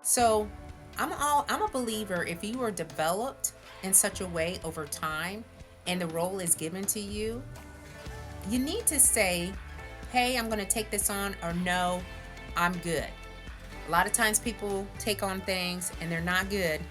So I'm a believer if you are developed in such a way over time and the role is given to you, you need to say, "Hey, I'm going to take this on," or "No, I'm good." A lot of times people take on things and they're not good,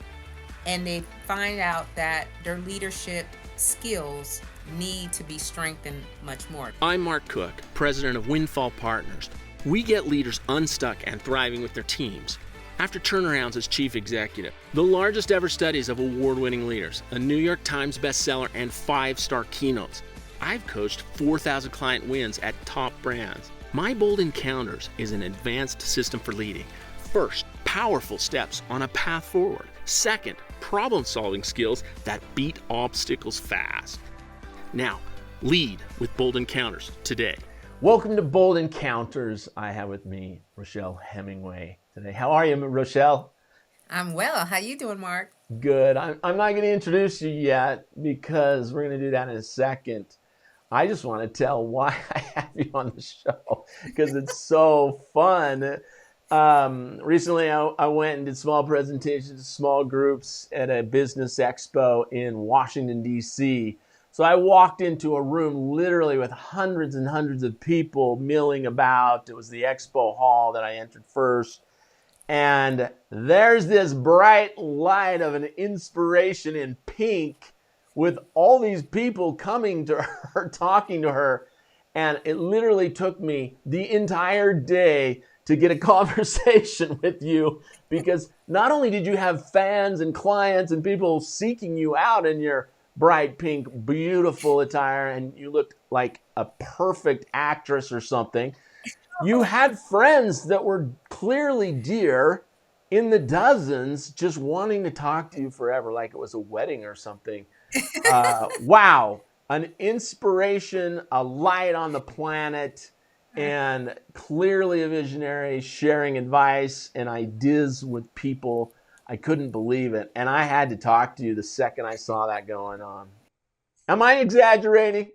and they find out that their leadership skills need to be strengthened much more. I'm Mark Cook, president of Windfall Partners. We get leaders unstuck and thriving with their teams. After turnarounds as chief executive, the largest ever studies of award-winning leaders, a New York Times bestseller, and 5-star keynotes. I've coached 4,000 client wins at top brands. My Bold Encounters is an advanced system for leading. First, powerful steps on a path forward. Second, problem-solving skills that beat obstacles fast. Now, lead with Bold Encounters today. Welcome to Bold Encounters. I have with me Rochelle Hemingway today. How are you, Rochelle? I'm well. How you doing, Mark? Good. I'm not going to introduce you yet because we're going to do that in a second. I just want to tell why I have you on the show because it's so fun. Recently, I went and did small presentations to small groups at a business expo in Washington, D.C. So I walked into a room literally with hundreds and hundreds of people milling about. It was the expo hall that I entered first. And there's this bright light of an inspiration in pink with all these people coming to her, talking to her. And it literally took me the entire day to get a conversation with you because not only did you have fans and clients and people seeking you out in your bright pink, beautiful attire, and you looked like a perfect actress or something. You had friends that were clearly dear in the dozens just wanting to talk to you forever like it was a wedding or something. Wow. An inspiration, a light on the planet, and clearly a visionary sharing advice and ideas with people. I couldn't believe it. And I had to talk to you the second I saw that going on. Am I exaggerating?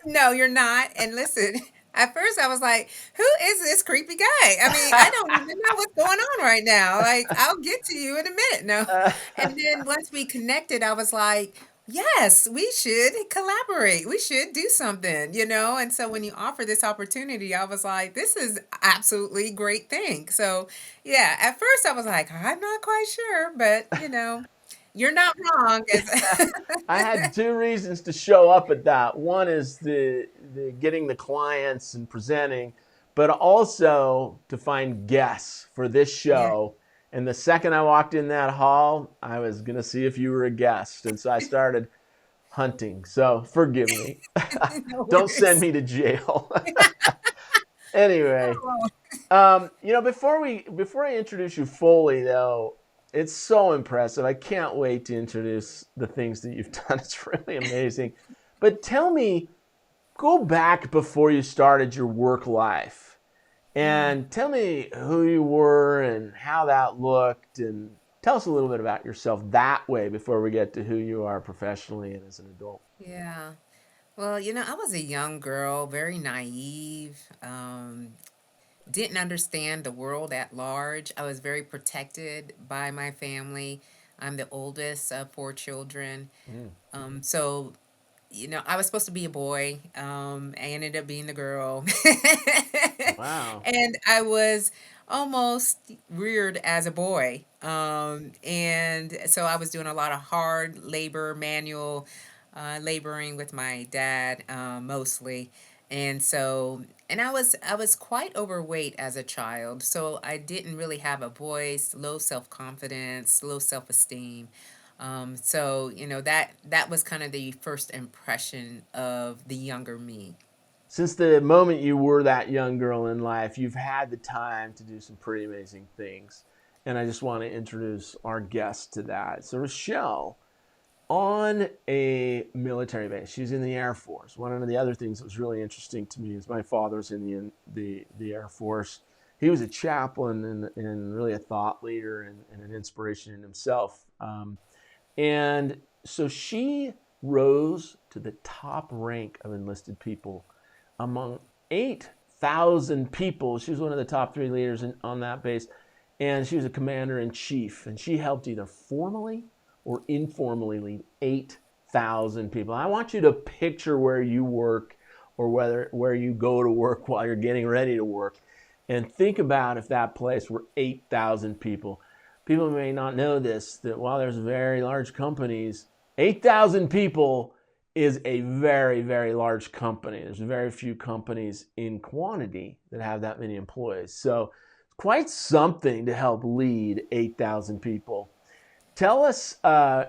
No, you're not. And listen, at first I was like, who is this creepy guy? I mean, I don't even know what's going on right now. Like, I'll get to you in a minute. No. And then once we connected, I was like, yes, we should collaborate. We should do something. And so when you offer this opportunity, I was like, this is absolutely great thing. So, yeah, at first I was like, I'm not quite sure, but you're not wrong. I had two reasons to show up at that. One is the getting the clients and presenting, but also to find guests for this Yeah. show. And the second I walked in that hall, I was going to see if you were a guest. And so I started hunting. So forgive me. No Don't send worries. me to jail. Anyway, before I introduce you fully, though, it's so impressive. I can't wait to introduce the things that you've done. It's really amazing. But tell me, go back before you started your work life Mm. and tell me who you were and how that looked and tell us a little bit about yourself that way before we get to who you are professionally and as an adult. Yeah. Well, I was a young girl, very naive, didn't understand the world at large. I was very protected by my family. I'm the oldest of four children. Mm. So, I was supposed to be a boy. I ended up being the girl. Wow. And I was almost reared as a boy. And so I was doing a lot of hard labor, manual laboring with my dad mostly. And I was quite overweight as a child, so I didn't really have a voice, low self confidence, low self esteem. So that was kind of the first impression of the younger me. Since the moment you were that young girl in life, you've had the time to do some pretty amazing things. And I just want to introduce our guest to that. So, Rochelle, on a military base, she's in the Air Force. One of the other things that was really interesting to me is my father's in the Air Force. He was a chaplain and really a thought leader and an inspiration in himself. And so she rose to the top rank of enlisted people among 8,000 people. She was one of the top three leaders on that base. and she was a commander in chief, and she helped either formally or informally lead 8,000 people. I want you to picture where you work or where you go to work while you're getting ready to work, and think about if that place were 8,000 people. People may not know this, that while there's very large companies, 8,000 people is a very, very large company. There's very few companies in quantity that have that many employees. So it's quite something to help lead 8,000 people. Tell us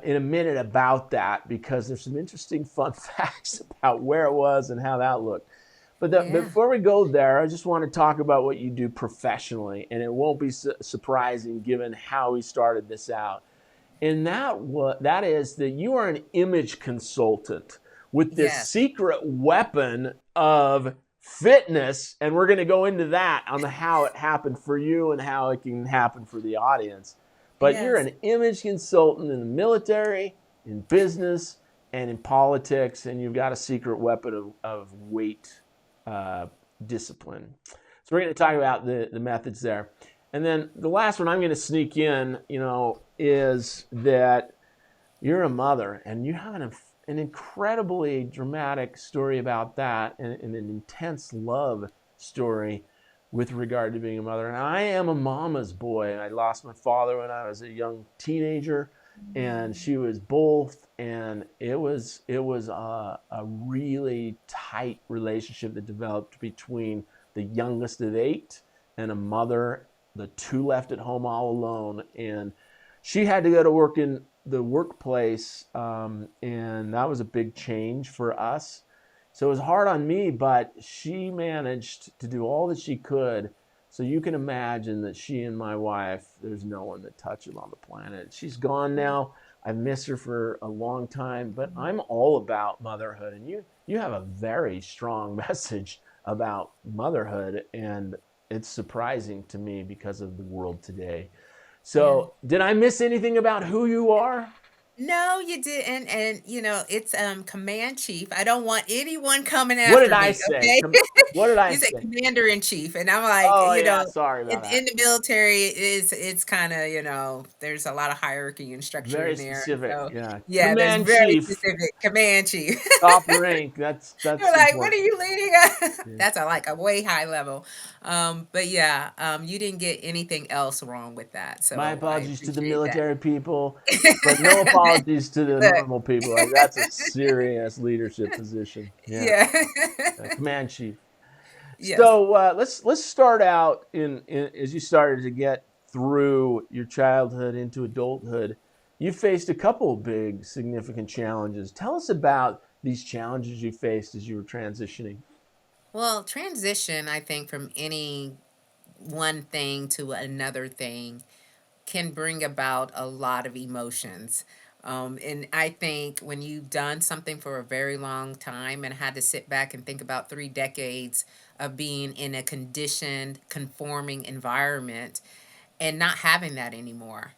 in a minute about that, because there's some interesting fun facts about where it was and how that looked. But Yeah. before we go there, I just want to talk about what you do professionally, and it won't be surprising given how we started this out. And that is that you are an image consultant with this Yes. secret weapon of fitness, and we're going to go into that on the how it happened for you and how it can happen for the audience. But you're Yes. an image consultant in the military, in business, and in politics, and you've got a secret weapon of weight uh, discipline. So we're going to talk about the methods there. And then the last one I'm going to sneak in, is that you're a mother and you have an incredibly dramatic story about that, and an intense love story with regard to being a mother. And I am a mama's boy. I lost my father when I was a young teenager, and she was both, and it was a really tight relationship that developed between the youngest of 8 and a mother, the 2 left at home all alone, and she had to go to work in the workplace, and that was a big change for us. So it was hard on me, but she managed to do all that she could. So you can imagine that she and my wife, there's no one that touches them on the planet. She's gone now. I miss her for a long time, but I'm all about motherhood. And you have a very strong message about motherhood, and it's surprising to me because of the world today. Yeah. So, did I miss anything about who you are? No, you didn't. And it's command chief. I don't want anyone coming What did after I me, say? okay? What did I You said say? commander in chief, and I'm like, Oh yeah, sorry about that. in the military, it's kind of, there's a lot of hierarchy and structure Very in there. specific. So Yeah, yeah, there's command very chief, specific command chief. top rank. That's You're like, what are important. you leading at? Yeah. That's like a way high level. But yeah, you didn't get anything else wrong with that. My So I apologies to the appreciate that. military people, but no apologies to the Look, normal people. Like, that's a serious leadership position. Yeah, yeah. command chief. Yes. So let's start out in as you started to get through your childhood into adulthood. You faced a couple of big, significant challenges. Tell us about these challenges you faced as you were transitioning. Well, transition, I think, from any one thing to another thing can bring about a lot of emotions. And I think when you've done something for a very long time and had to sit back and think about 3 decades of being in a conditioned, conforming environment and not having that anymore,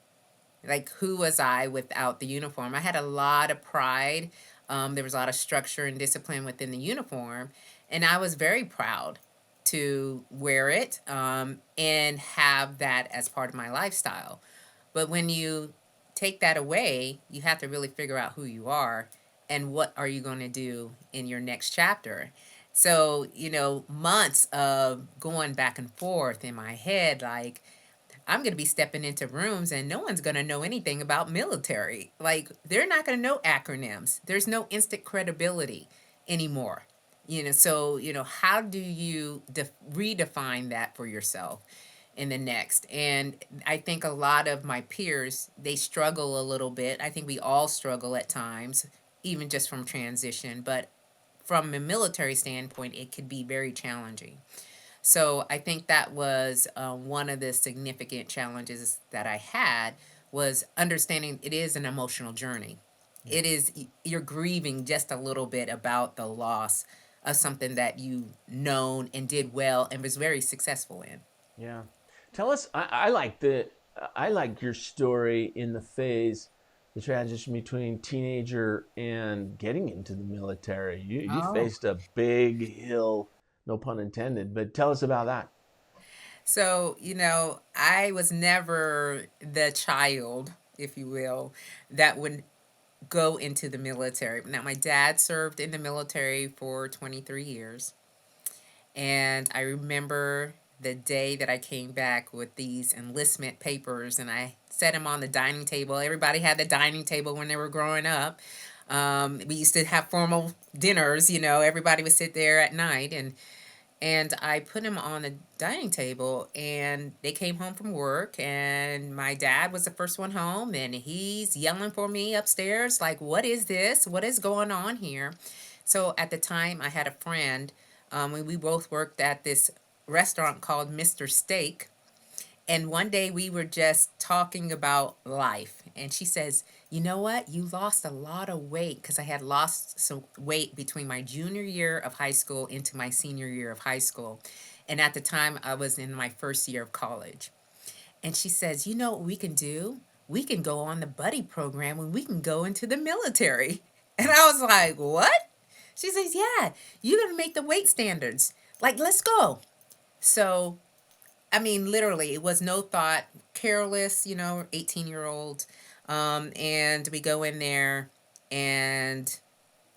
like, who was I without the uniform? I had a lot of pride. There was a lot of structure and discipline within the uniform, and I was very proud to wear it, and have that as part of my lifestyle. But when you take that away, you have to really figure out who you are and what are you going to do in your next chapter. So, months of going back and forth in my head, like, I'm going to be stepping into rooms and no one's going to know anything about military. Like, they're not going to know acronyms. There's no instant credibility anymore. So, how do you redefine that for yourself in the next? And I think a lot of my peers, they struggle a little bit. I think we all struggle at times, even just from transition. But from a military standpoint, it could be very challenging. So I think that was one of the significant challenges that I had, was understanding it is an emotional journey. It is, you're grieving just a little bit about the loss of something that you known and did well and was very successful in. Yeah, tell us. I like your story in the phase, the transition between teenager and getting into the military. You Oh. faced a big hill, no pun intended. But tell us about that. So, I was never the child, if you will, that would go into the military. Now, my dad served in the military for 23 years. And I remember the day that I came back with these enlistment papers and I set them on the dining table. Everybody had the dining table when they were growing up. We used to have formal dinners, everybody would sit there at night, and I put him on the dining table, and they came home from work, and my dad was the first one home, and he's yelling for me upstairs like, what is this, what is going on here? So at the time I had a friend, when we both worked at this restaurant called Mr. Steak, and one day we were just talking about life. And she says, you know what? You lost a lot of weight, because I had lost some weight between my junior year of high school into my senior year of high school. And at the time, I was in my first year of college. And she says, you know what we can do? We can go on the buddy program and we can go into the military. And I was like, what? She says, yeah, you're going to make the weight standards. Like, let's go. So I mean, literally, it was no thought, careless, 18-year-old. And we go in there, and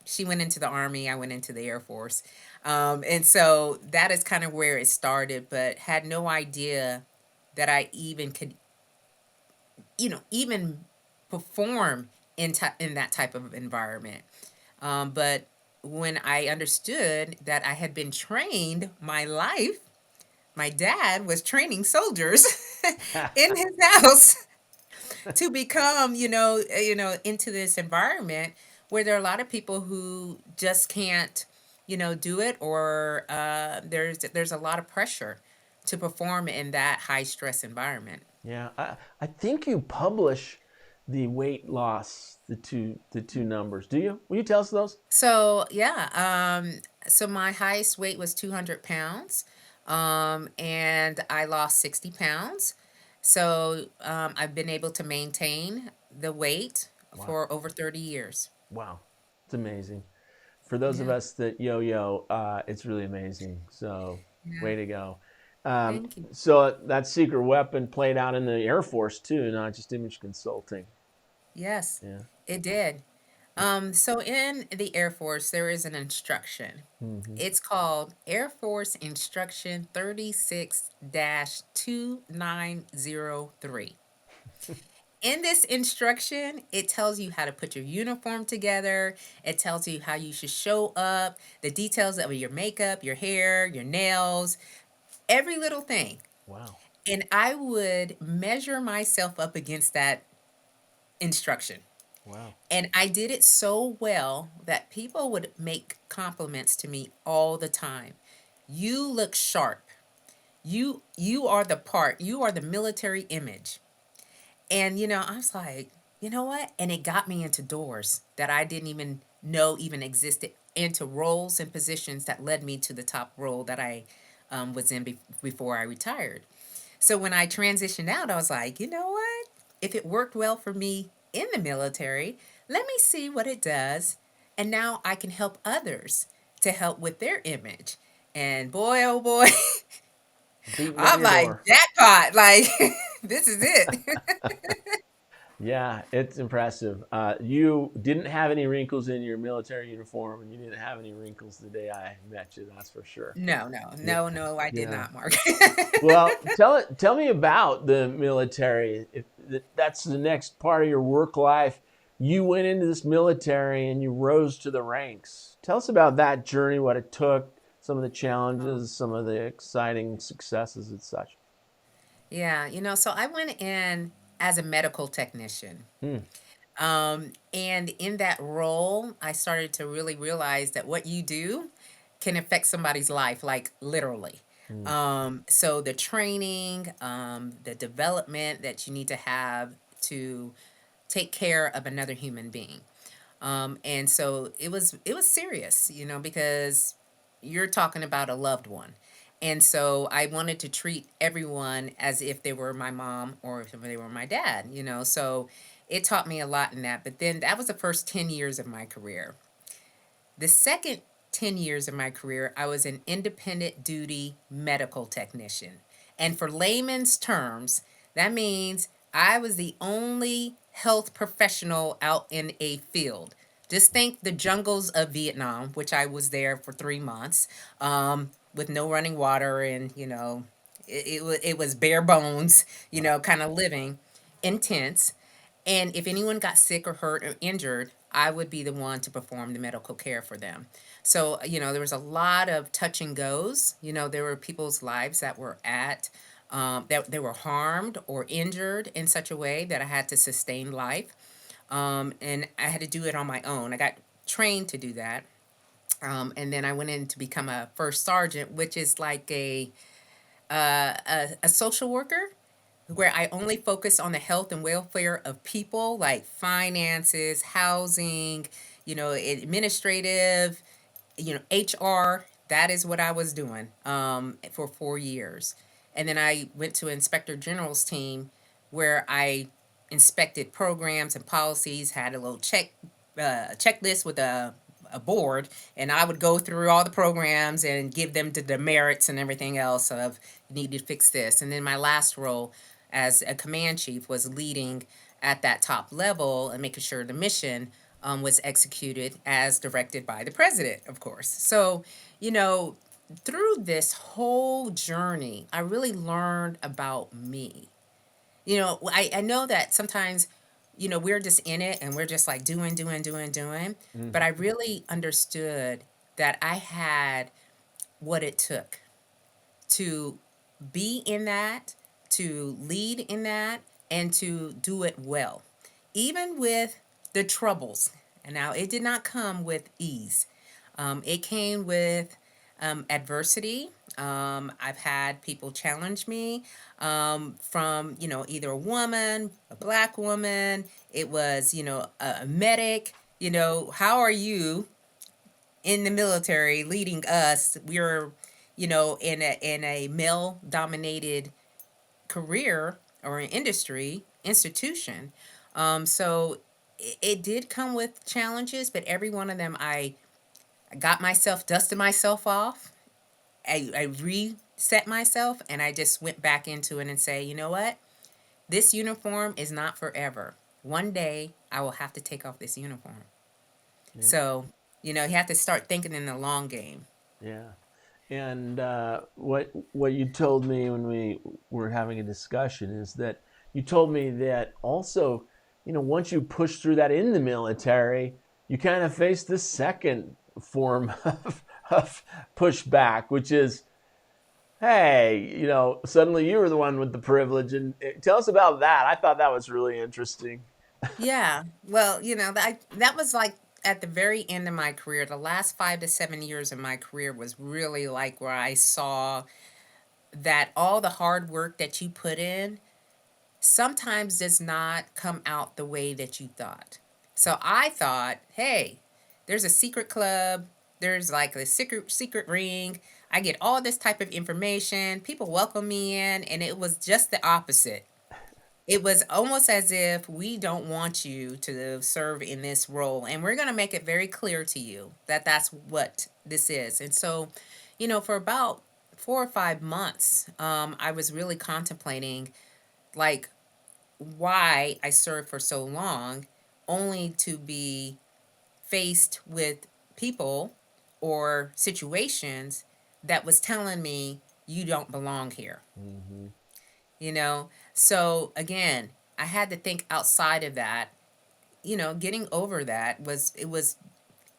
she went into the Army, I went into the Air Force. And so that is kind of where it started, but had no idea that I even could, even perform in that type of environment. But when I understood that I had been trained my life, my dad was training soldiers in his house to become, into this environment where there are a lot of people who just can't, do it, or there's a lot of pressure to perform in that high stress environment. Yeah, I think you publish the weight loss, the two numbers. Do you? Will you tell us those? So yeah, so my highest weight was 200 pounds, and I lost 60 pounds. So I've been able to maintain the weight Wow, for over 30 years. wow, it's amazing. For those of Yeah, us that yo-yo, it's really amazing. So, yeah. way to go. Thank you. So that secret weapon played out in the Air Force too, not just image consulting. Yes, Yeah. it did. So in the Air Force, there is an instruction. Hmm. It's called Air Force Instruction 36 2903. In this instruction, it tells you how to put your uniform together. It tells you how you should show up, the details of your makeup, your hair, your nails, every little thing. Wow. And I would measure myself up against that instruction. Wow. And I did it so well that people would make compliments to me all the time. You look sharp. You are the part. You are the military image. And I was like, you know what? And it got me into doors that I didn't even know even existed, into roles and positions that led me to the top role that I was in before I retired. So when I transitioned out, I was like, you know what? If it worked well for me in the military, let me see what it does. And now I can help others to help with their image. And boy, oh boy, Beating on I'm your like, door. jackpot. Like, this is it. Yeah, it's impressive. You didn't have any wrinkles in your military uniform, and you didn't have any wrinkles the day I met you. That's for sure. No, no, Yeah, no, no, I did yeah. not, Mark. Well, tell me about the military. If that's the next part of your work life, you went into this military and you rose to the ranks. Tell us about that journey, what it took, some of the Oh, challenges, some of the exciting successes, and such. yeah, so I went in as a medical technician. Hmm. And in that role, I started to really realize that what you do can affect somebody's life, like literally. Hmm. So the training, the development that you need to have to take care of another human being. And so it was serious, because you're talking about a loved one. And so I wanted to treat everyone as if they were my mom or if they were my dad, So it taught me a lot in that. But then that was the first 10 years of my career. The second 10 years of my career, I was an independent duty medical technician. And for layman's terms, that means I was the only health professional out in a field. Just think the jungles of Vietnam, which I was there for 3 months, with no running water, and it was bare bones, Wow. kind of living, intense. And if anyone got sick or hurt or injured, I would be the one to perform the medical care for them. So, there was a lot of touch and goes. There were people's lives that were that they were harmed or injured in such a way that I had to sustain life. And I had to do it on my own. I got trained to do that. And then I went in to become a first sergeant, which is like a social worker where I only focus on the health and welfare of people, like finances, housing, administrative, HR. That is what I was doing for 4 years. And then I went to Inspector General's team where I inspected programs and policies, had a little checklist with a board, and I would go through all the programs and give them the demerits and everything else of you need to fix this. And then my last role as a command chief was leading at that top level and making sure the mission was executed as directed by the president, of course. So, you know, through this whole journey, I really learned about me. I know that sometimes, we're just in it and we're just like doing, doing, doing, doing. But I Mhm. really understood that I had what it took to be in that, to lead in that, and to do it well, even with the troubles. And now it did not come with ease. It came with adversity. I've had people challenge me from, either a woman, a black woman. It was, a medic. How are you in the military leading us? We're, in a male dominated career or an industry institution. So it did come with challenges, but every one of them I got myself, dusted myself off. I reset myself, and I just went back into it and say, you know what? This uniform is not forever. One day I will have to take off this uniform. Yeah. So, you have to start thinking in the long game. Yeah. And what you told me when we were having a discussion is that you told me that also, once you push through that in the military, you kind of face the second form of pushback, which is, hey, suddenly you were the one with the privilege. And tell us about that. I thought that was really interesting. Yeah. Well, that was like at the very end of my career. The last 5 to 7 years of my career was really like where I saw that all the hard work that you put in sometimes does not come out the way that you thought. So I thought, hey, there's a secret club, there's like a secret ring. I get all this type of information. People welcome me in, and it was just the opposite. It was almost as if we don't want you to serve in this role, and we're going to make it very clear to you that that's what this is. And so, for about 4 or 5 months, I was really contemplating, like, why I served for so long, only to be faced with people or situations that was telling me you don't belong here. Mm-hmm. So again, I had to think outside of that. Getting over that was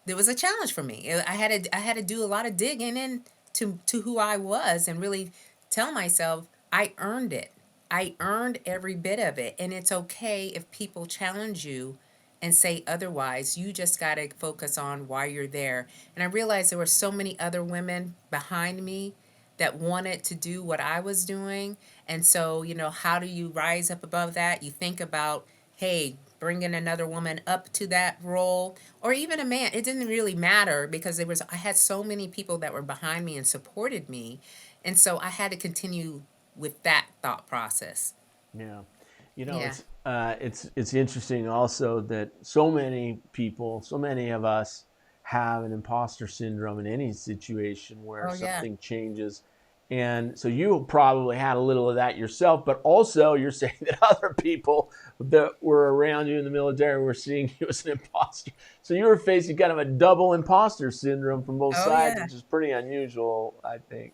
there was a challenge for me. I had to do a lot of digging in to who I was and really tell myself I earned it. I earned every bit of it, and it's okay if people challenge you and say otherwise. You just got to focus on why you're there. And I realized there were so many other women behind me that wanted to do what I was doing. And so, how do you rise up above that? You think about, hey, bringing another woman up to that role, or even a man. It didn't really matter because I had so many people that were behind me and supported me. And so I had to continue with that thought process. Yeah, Yeah. it's interesting also that so many people, so many of us have an imposter syndrome in any situation where Oh, yeah. something changes, And so you probably had a little of that yourself, but also you're saying that other people that were around you in the military were seeing you as an imposter. So you were facing kind of a double imposter syndrome from both Oh sides, yeah. which is pretty unusual, I think.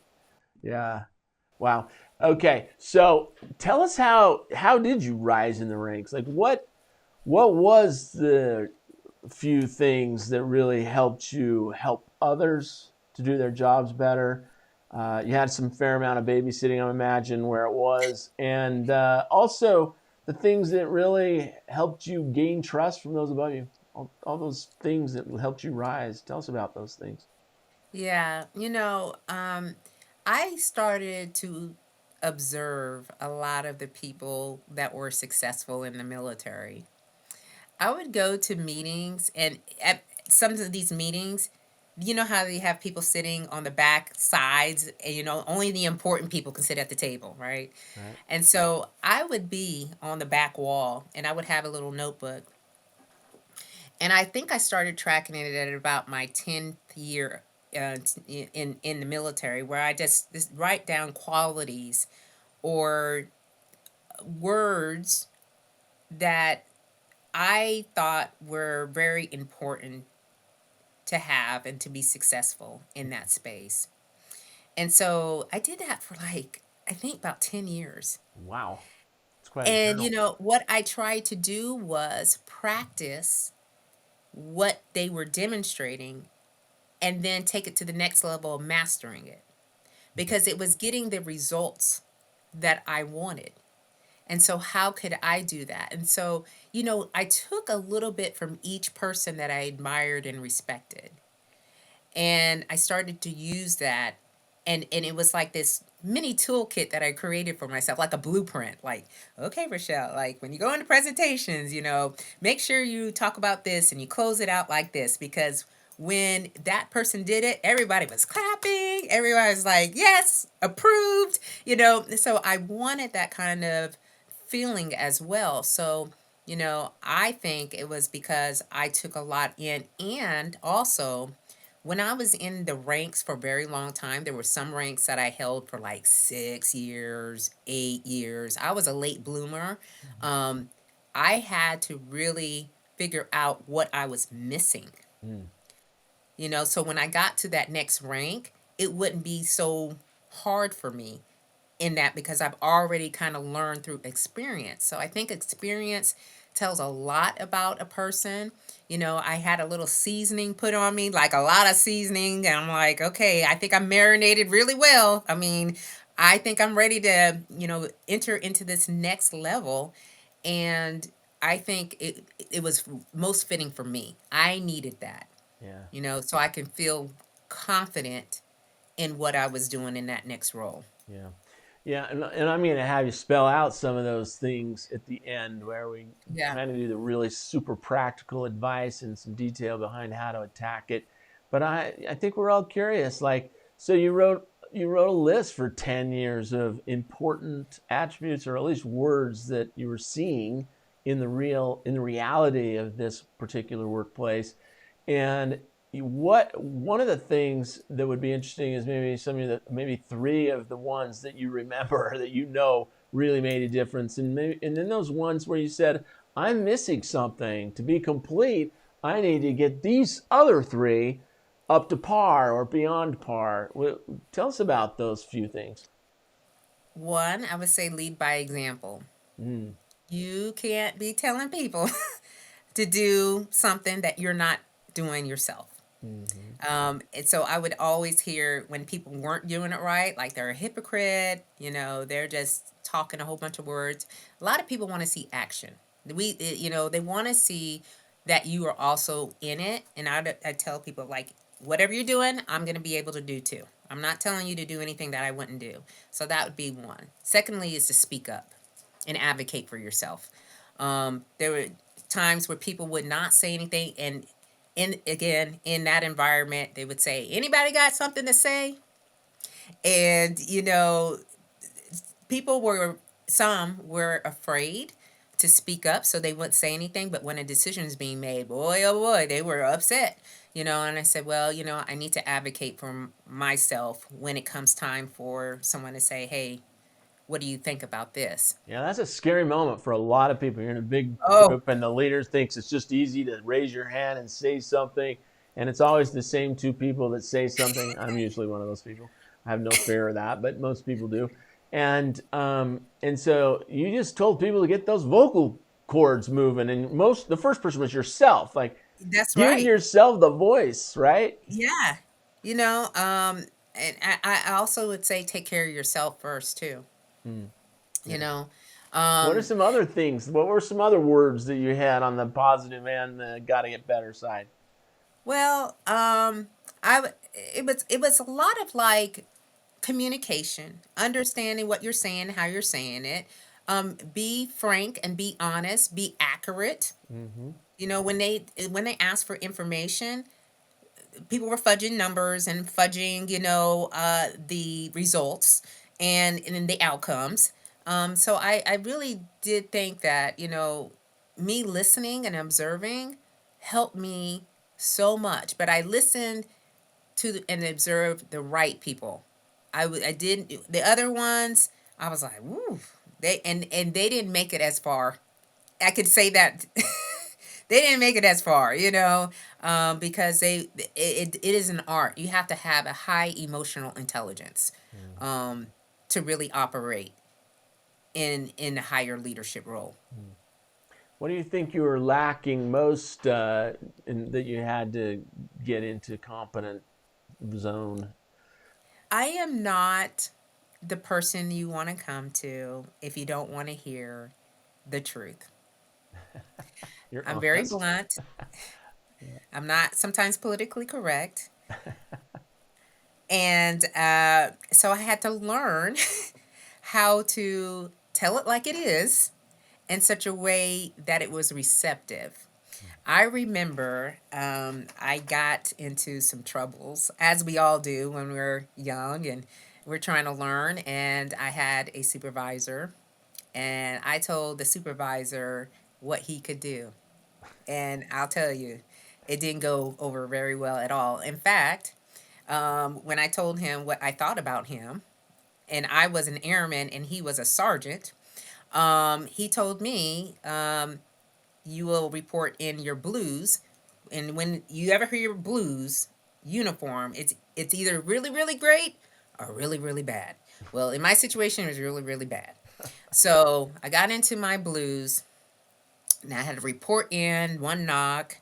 Yeah. Wow. Okay. So tell us how did you rise in the ranks? Like what was the few things that really helped you help others to do their jobs better? You had some fair amount of babysitting, I imagine, where it was, and also the things that really helped you gain trust from those above you. All those things that helped you rise. Tell us about those things. Yeah, I started to observe a lot of the people that were successful in the military. I would go to meetings, and at some of these meetings, you know how they have people sitting on the back sides, and only the important people can sit at the table, right? Right. And so I would be on the back wall, and I would have a little notebook. And I think I started tracking it at about my 10th year in the military, where I just write down qualities or words that I thought were very important to have and to be successful in that space. And so I did that for like, I think about 10 years. Wow. It's quite a And, journal. what I tried to do was practice what they were demonstrating and then take it to the next level of mastering it because it was getting the results that I wanted. And so, how could I do that? And so, I took a little bit from each person that I admired and respected. And I started to use that. And it was like this mini toolkit that I created for myself, like a blueprint. Like, okay, Rochelle, like when you go into presentations, make sure you talk about this and you close it out like this because when that person did it, everybody was clapping. Everybody was like, yes, approved, So I wanted that kind of feeling as well. So, I think it was because I took a lot in. And also, when I was in the ranks for a very long time, there were some ranks that I held for like 6 years, 8 years. I was a late bloomer. Um, I had to really figure out what I was missing. Mm. So when I got to that next rank, it wouldn't be so hard for me in that because I've already kind of learned through experience. So I think experience tells a lot about a person. I had a little seasoning put on me, like a lot of seasoning, and I'm like, okay, I think I'm marinated really well. I mean, I think I'm ready to, enter into this next level. And I think it was most fitting for me. I needed that, Yeah. so I can feel confident in what I was doing in that next role. Yeah. Yeah, and I'm going to have you spell out some of those things at the end where we Yeah. kind of do the really super practical advice and some detail behind how to attack it. But I think we're all curious. Like, so you wrote a list for 10 years of important attributes or at least words that you were seeing in the reality of this particular workplace. And what one of the things that would be interesting is maybe some of the maybe three of the ones that you remember that really made a difference, and then those ones where you said, I'm missing something to be complete. I need to get these other three up to par or beyond par. Tell us about those few things. One, I would say lead by example. Mm. You can't be telling people to do something that you're not doing yourself. Mm-hmm. And so I would always hear when people weren't doing it right, like they're a hypocrite, they're just talking a whole bunch of words. A lot of people want to see action. They want to see that you are also in it. And I tell people, like, whatever you're doing, I'm going to be able to do too. I'm not telling you to do anything that I wouldn't do. So that would be one. Secondly, is to speak up and advocate for yourself. There were times where people would not say anything, and in that environment, they would say, "Anybody got something to say?" And people were some were afraid to speak up so they wouldn't say anything. But when a decision is being made, boy, oh boy, they were upset, and I said, well, I need to advocate for myself when it comes time for someone to say, hey, what do you think about this? Yeah, that's a scary moment for a lot of people. You're in a big Oh, group and the leader thinks it's just easy to raise your hand and say something. And it's always the same two people that say something. I'm usually one of those people. I have no fear of that, but most people do. And so you just told people to get those vocal cords moving. And the first person was yourself. Like, that's give right. yourself the voice, right? Yeah. You know, um, and I also would say take care of yourself first too. Hmm. You Yeah. know, What are um, some other things? What were some other words that you had on the positive and the got to get better side? well, it was a lot of like communication, understanding what you're saying, how you're saying it. Be frank and be honest. Be accurate. Mm-hmm. When they ask for information, people were fudging numbers and fudging, the results and the outcomes. So I really did think that, me listening and observing helped me so much. But I listened and observed the right people. I did the other ones. I was like, woo. And they didn't make it as far. I could say that they didn't make it as far, because it is an art. You have to have a high emotional intelligence, Mm-hmm. um, to really operate in a higher leadership role. What do you think you were lacking most that you had to get into competent zone? I am not the person you want to come to if you don't want to hear the truth. You're I'm very honest. blunt. Yeah. I'm not sometimes politically correct. And so I had to learn how to tell it like it is in such a way that it was receptive. I remember I got into some troubles, as we all do when we're young and we're trying to learn. And I had a supervisor, and I told the supervisor what he could do. And I'll tell you, it didn't go over very well at all. In fact, when I told him what I thought about him, and I was an airman and he was a sergeant, he told me, you will report in your blues. And when you ever hear your blues uniform, it's either really, really great or really, really bad. Well, in my situation, it was really, really bad. So I got into my blues, and I had to report in one knock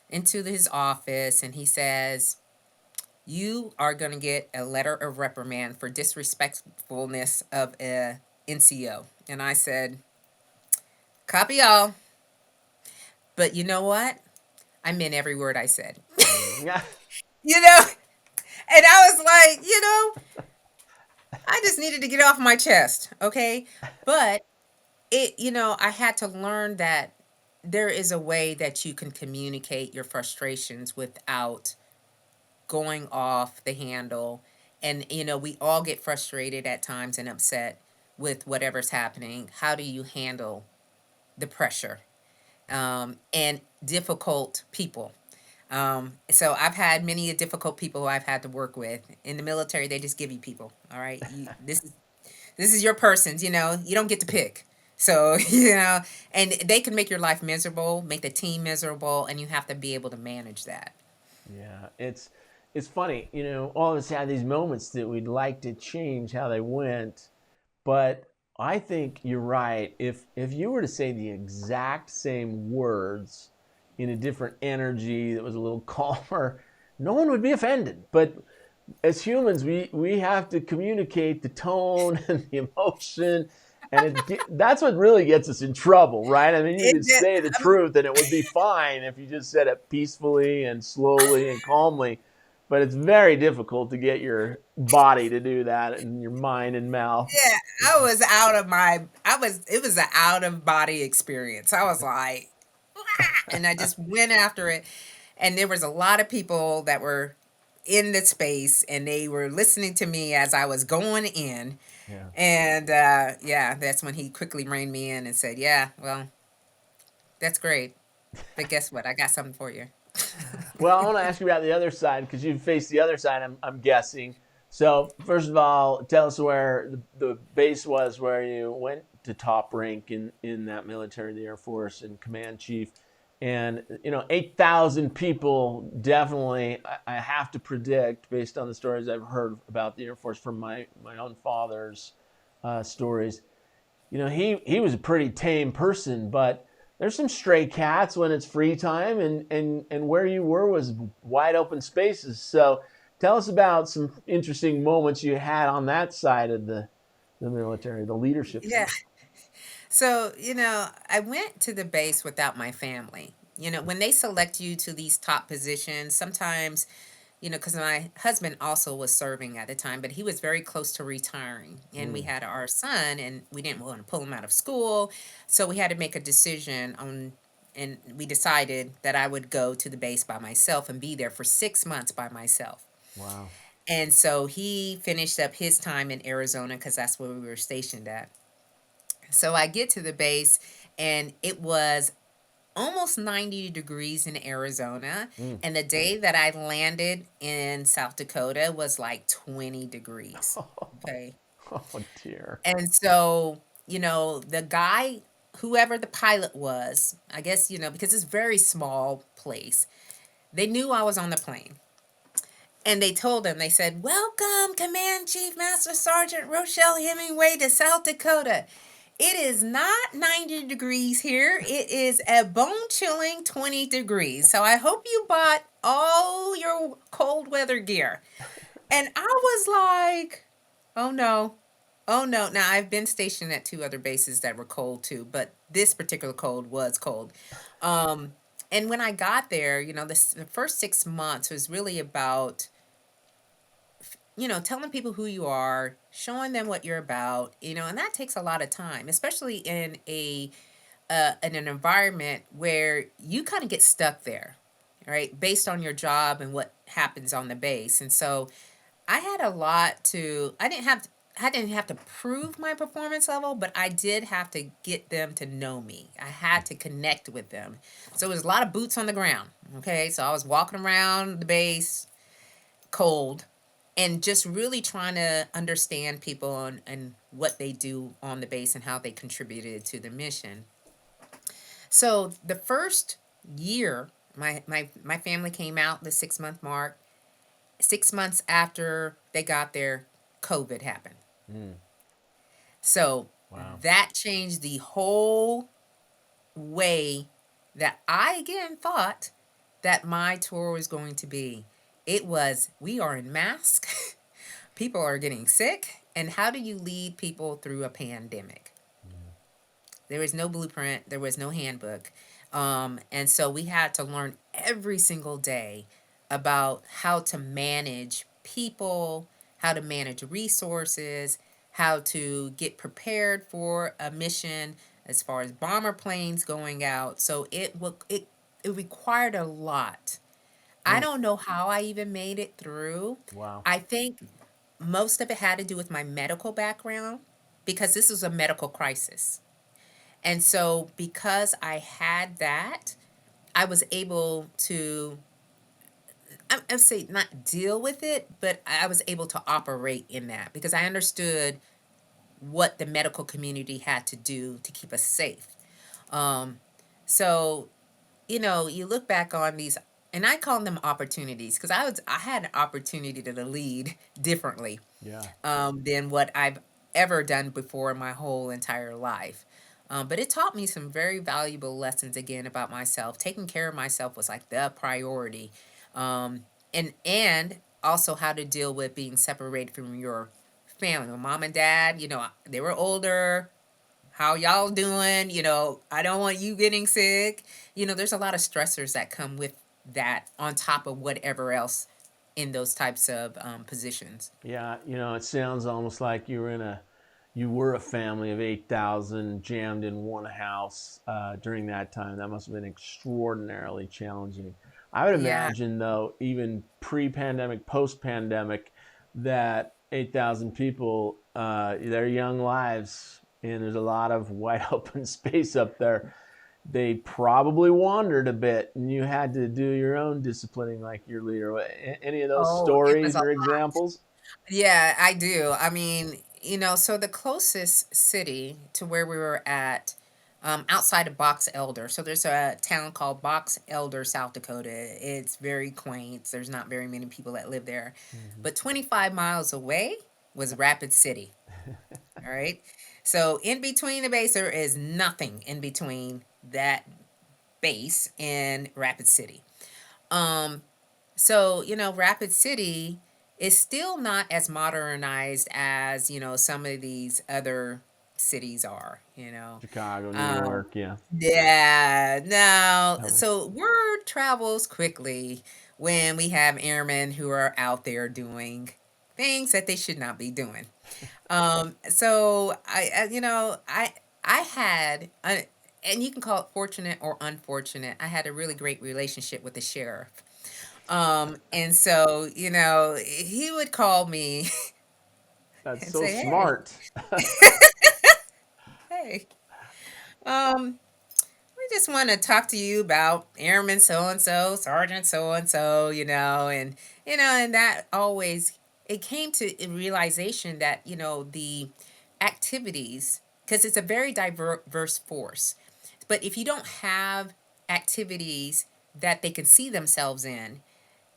into his office, and he says, you are going to get a letter of reprimand for disrespectfulness of a NCO. And I said, copy all. But you know what? I meant every word I said. Yeah. you know? And I was like, I just needed to get off my chest. Okay. But I had to learn that there is a way that you can communicate your frustrations without going off the handle. And, we all get frustrated at times and upset with whatever's happening. How do you handle the pressure, and difficult people? So I've had many difficult people who I've had to work with. In the military, they just give you people. All right. This is your person's, you don't get to pick. So, and they can make your life miserable, make the team miserable, and you have to be able to manage that. Yeah, it's funny, all of us have these moments that we'd like to change how they went, but I think you're right. If you were to say the exact same words in a different energy that was a little calmer, no one would be offended. But as humans, we have to communicate the tone and the emotion, and that's what really gets us in trouble, right? I mean, you It could did. say the truth, and it would be fine if you just said it peacefully and slowly and calmly. But it's very difficult to get your body to do that, and your mind and mouth. Yeah, I was out of my. It was an out of body experience. I was like, and I just went after it. And there was a lot of people that were in the space, and they were listening to me as I was going in. Yeah. And yeah, that's when he quickly reined me in and said, "Yeah, well." That's great. But guess what? I got something for you. Well, I want to ask you about the other side because you've faced the other side, I'm guessing. So, first of all, tell us where the base was where you went to top rank in that military, the Air Force, and command chief. And, 8,000 people definitely, I have to predict, based on the stories I've heard about the Air Force from my own father's stories, he was a pretty tame person, but there's some stray cats when it's free time, and where you were was wide open spaces. So tell us about some interesting moments you had on that side of the military, the leadership Yeah. side. So, I went to the base without my family. When they select you to these top positions, sometimes, because my husband also was serving at the time, but he was very close to retiring. And we Mm, had our son, and we didn't want to pull him out of school. So we had to make a decision on, and we decided that I would go to the base by myself and be there for 6 months by myself. wow. And so he finished up his time in Arizona because that's where we were stationed at. So I get to the base, and it was almost 90 degrees in Arizona. Mm. And the day that I landed in South Dakota was like 20 degrees. Okay. Oh dear. And so, the guy, whoever the pilot was, I guess, because it's a very small place, they knew I was on the plane. And they told him, they said, "Welcome, Command Chief Master Sergeant Rochelle Hemingway to South Dakota. It is not 90 degrees here. It is a bone chilling 20 degrees. So I hope you bought all your cold weather gear." And I was like, oh no. Oh no. Now I've been stationed at two other bases that were cold too, but this particular cold was cold. Um, and when I got there, the first 6 months was really about telling people who you are, showing them what you're about, and that takes a lot of time, especially in an environment where you kind of get stuck there, right? Based on your job and what happens on the base. And so I had a lot to I didn't have to prove my performance level, but I did have to get them to know me. I had to connect with them. So it was a lot of boots on the ground. Okay. So I was walking around the base cold and just really trying to understand people and what they do on the base and how they contributed to the mission. So the first year, my family came out the 6 month mark. 6 months after they got there, COVID happened. Mm, So wow. that changed the whole way that I again thought that my tour was going to be. It was, we are in mask, people are getting sick, and how do you lead people through a pandemic? Mm, There was no blueprint, there was no handbook. And so we had to learn every single day about how to manage people, how to manage resources, how to get prepared for a mission as far as bomber planes going out. So it required a lot. I mm, don't know how I even made it through. wow. I think most of it had to do with my medical background because this was a medical crisis. And so, because I had that, I was able to, I say not deal with it, but I was able to operate in that because I understood what the medical community had to do to keep us safe. Um, so, you look back on these, and I call them opportunities because I had an opportunity to lead differently Yeah. than what I've ever done before in my whole entire life. But it taught me some very valuable lessons again about myself. Taking care of myself was like the priority, um, and also how to deal with being separated from your family. My mom and dad, they were older. How y'all doing? I don't want you getting sick. There's a lot of stressors that come with that on top of whatever else in those types of positions. Yeah, it sounds almost like you were a family of 8,000 jammed in one house during that time. That must have been extraordinarily challenging. I would Yeah. imagine, though, even pre-pandemic, post-pandemic, that 8,000 people, their young lives, and there's a lot of wide open space up there. they probably wandered a bit and you had to do your own disciplining like your leader. Any of those Oh, it was stories a or examples? Yeah, I do. I mean, so the closest city to where we were at, outside of Box Elder. So there's a town called Box Elder, South Dakota. It's very quaint. There's not very many people that live there. Mm-hmm. But 25 miles away was Rapid City. All right. So in between the base, there is nothing in between that base and Rapid City. Um, so, Rapid City is still not as modernized as, some of these other cities are. Chicago, New Um, York, yeah. yeah, no. All right. So word travels quickly when we have airmen who are out there doing things that they should not be doing. So I had, and you can call it fortunate or unfortunate. I had a really great relationship with the sheriff. And so, he would call me That's and so say, smart. hey, um, we just want to talk to you about Airman so and so, Sergeant so and so, and that always it came to a realization that the activities, because it's a very diverse force, but if you don't have activities that they can see themselves in,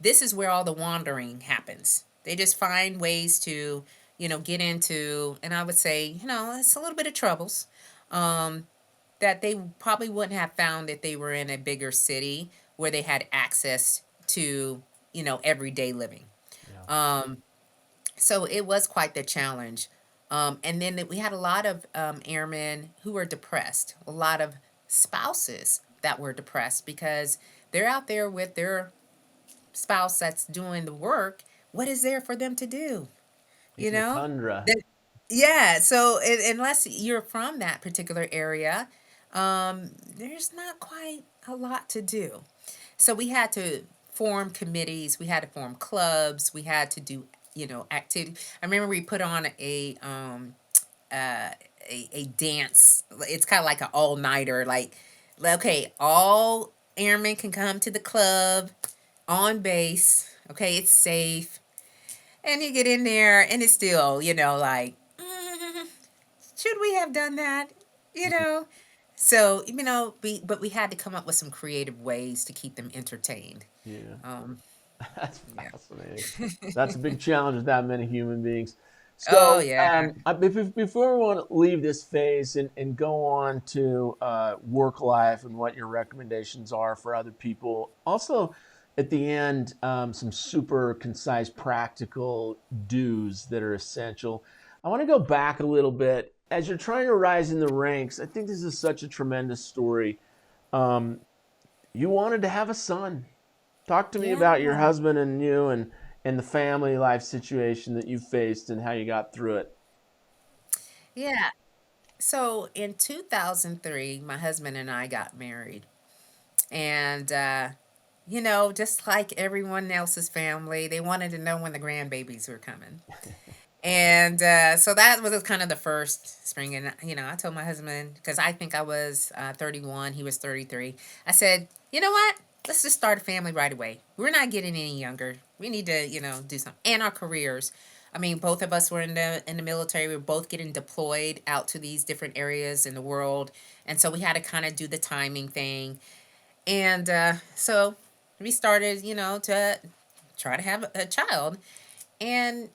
this is where all the wandering happens. They just find ways to, get into, and I would say, it's a little bit of troubles um, that they probably wouldn't have found if they were in a bigger city where they had access to, everyday living. Yeah. Um, so it was quite the challenge. And then we had a lot of airmen who were depressed, a lot of spouses that were depressed because they're out there with their spouse that's doing the work. What is there for them to do? You In the know? tundra. That- yeah. So unless you're from that particular area, there's not quite a lot to do. So we had to form committees. We had to form clubs. We had to do, activity. I remember we put on uh, a dance. It's kind of like an all nighter. Like, okay, all airmen can come to the club on base. Okay, it's safe. And you get in there, and it's still, like, should we have done that? You know? So, but we had to come up with some creative ways to keep them entertained. Yeah. Um, That's yeah. fascinating. That's a big challenge with that many human beings. Oh, So, yeah. before we want to leave this phase and go on to work life and what your recommendations are for other people, also at the end, some super concise, practical do's that are essential. I want to go back a little bit. As you're trying to rise in the ranks, I think this is such a tremendous story. Um, you wanted to have a son. Talk to me Yeah. about your husband and you and the family life situation that you faced and how you got through it. Yeah. So in 2003, my husband and I got married. And, just like everyone else's family, they wanted to know when the grandbabies were coming. And so that was kind of the first spring. And, I told my husband, because I think I was 31, he was 33. I said, you know what? Let's just start a family right away. We're not getting any younger. We need to, do something. And our careers. I mean, both of us were in the military. We were both getting deployed out to these different areas in the world. And so we had to kind of do the timing thing. And so we started, to try to have a child. And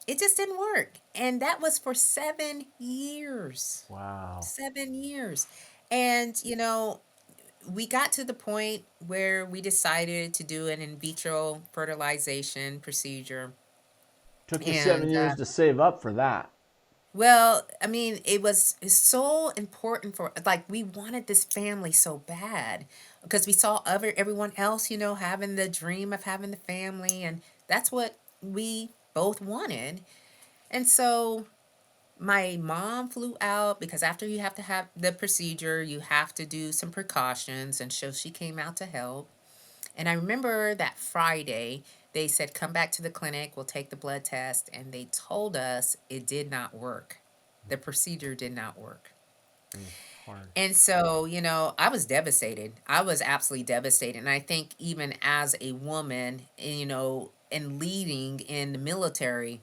it just didn't work. And that was for 7 years. Wow. 7 years. And, we got to the point where we decided to do an in vitro fertilization procedure. Took you seven And, years to save up for that. well, I mean, it's so important for, like, we wanted this family so bad because we saw everyone else, having the dream of having the family. And that's what we both wanted. And so my mom flew out because after you have to have the procedure, you have to do some precautions. And so she came out to help. And I remember that Friday, they said, come back to the clinic, we'll take the blood test. And they told us it did not work. The procedure did not work. Mm. Hard. And so, I was devastated. I was absolutely devastated. And I think even as a woman, and leading in the military,